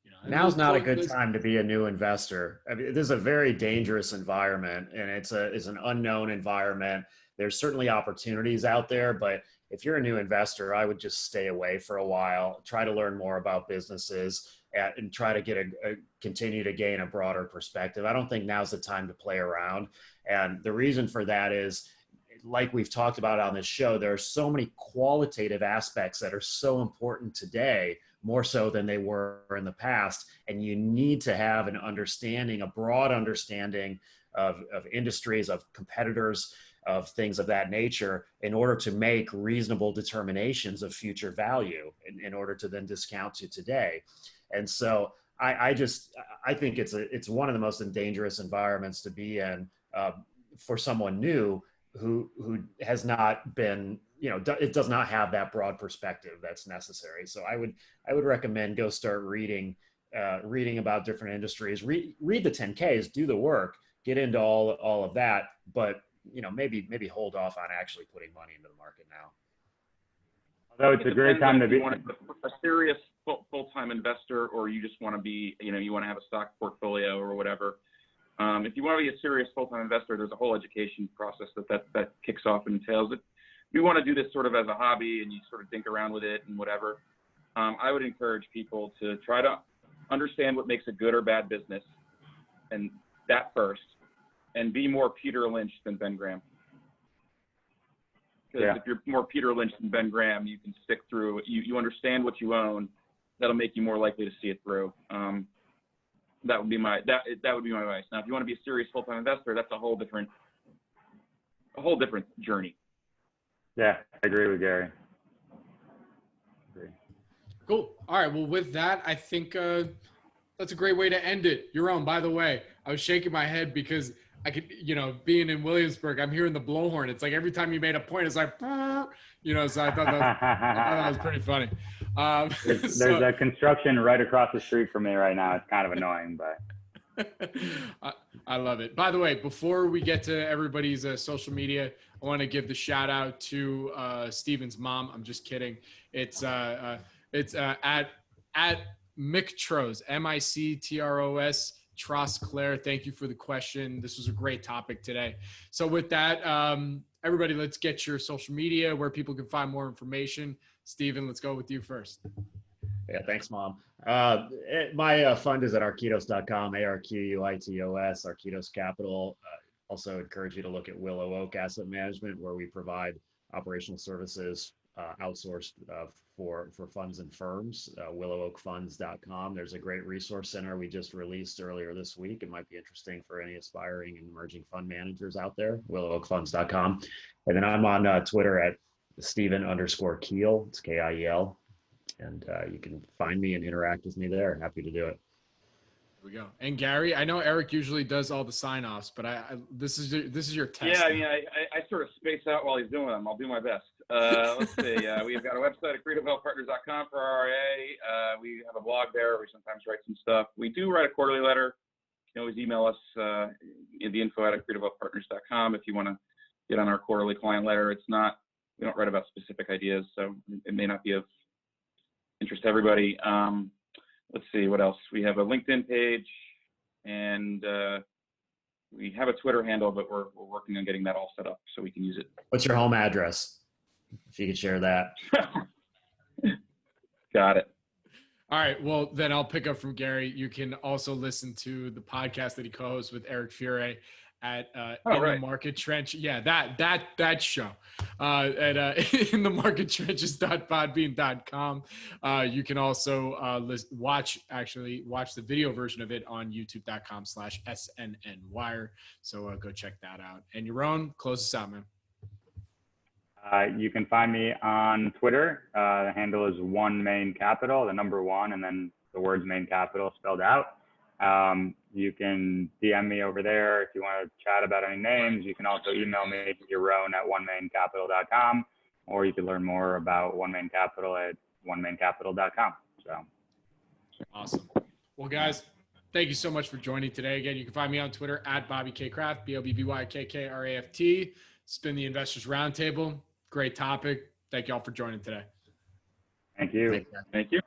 You know, now's not a good time to be a new investor. I mean, this is a very dangerous environment, and it's an unknown environment. There's certainly opportunities out there, but if you're a new investor, I would just stay away for a while, try to learn more about businesses, and try to continue to gain a broader perspective. I don't think now's the time to play around. And the reason for that is, like we've talked about on this show, there are so many qualitative aspects that are so important today, more so than they were in the past. And you need to have an understanding, a broad understanding of industries, of competitors, of things of that nature, in order to make reasonable determinations of future value, in order to then discount to today. And so I think it's one of the most dangerous environments to be in, for someone new who has not been, it does not have that broad perspective that's necessary. So I would recommend go start reading about different industries, read the 10Ks, do the work, get into all of that, but maybe hold off on actually putting money into the market now. Although it's a great time to be a serious full-time investor, or you just want to be, you want to have a stock portfolio or whatever. If you want to be a serious full-time investor, there's a whole education process that kicks off and entails it. If you want to do this sort of as a hobby and you sort of dink around with it and whatever, I would encourage people to try to understand what makes a good or bad business, and that first, and be more Peter Lynch than Ben Graham. Because if you're more Peter Lynch than Ben Graham, you can stick through. You understand what you own. That'll make you more likely to see it through. That would be my advice. Now, if you want to be a serious full-time investor, that's a whole different journey. Yeah, I agree with Gary. Cool. All right. Well, with that, I think that's a great way to end it. Yaron, by the way, I was shaking my head because I could, being in Williamsburg, I'm hearing the blowhorn. It's like every time you made a point, it's like, so I thought that was pretty funny. There's a construction right across the street from me right now. It's kind of annoying, but. I love it. By the way, before we get to everybody's social media, I want to give the shout out to Steven's mom. I'm just kidding. It's at Mictros, MICTROS. Tross Claire, thank you for the question. This was a great topic today. So with that, everybody, let's get your social media where people can find more information. Steven, let's go with you first. Yeah, thanks, Mom. My fund is at Arquitos.com, ARQUITOS, Arquitos Capital. Also encourage you to look at Willow Oak Asset Management, where we provide operational services outsourced for funds and firms. WillowOakFunds.com. There's a great resource center we just released earlier this week. It might be interesting for any aspiring and emerging fund managers out there. WillowOakFunds.com. And then I'm on Twitter at Steven_Kiel. It's KIEL. And you can find me and interact with me there. Happy to do it. There we go. And Gary, I know Eric usually does all the sign-offs, but this is your test. Yeah, I mean, I sort of space out while he's doing them. I'll do my best. Let's see. We've got a website at accretivewealthpartners.com for RIA. We have a blog there where we sometimes write some stuff. We do write a quarterly letter. You can always email us the info at accretivewealthpartners.com if you want to get on our quarterly client letter. We don't write about specific ideas, so it may not be of interest to everybody. Let's see what else. We have a LinkedIn page, and we have a Twitter handle, but we're working on getting that all set up so we can use it. What's your home address? If you could share that. Got it. All right. Well, then I'll pick up from Gary. You can also listen to the podcast that he co-hosts with Eric Fure at the Market Trench. Yeah, that show at in the Market Trenches.podbean.com. You can also watch the video version of it on youtube.com/SNNWire. So go check that out. And Yaron, close us out, man. You can find me on Twitter. The handle is OneMainCapital, the number 1, and then the words Main Capital spelled out. You can DM me over there if you want to chat about any names. You can also email me, Yaron at onemaincapital.com, or you can learn more about One Main Capital at onemaincapital.com. So awesome. Well, guys, thank you so much for joining today. Again, you can find me on Twitter at Bobby K. Kraft, BOBBYKKRAFT. Spin the Investors Roundtable. Great topic. Thank you all for joining today. Thank you. Thank you.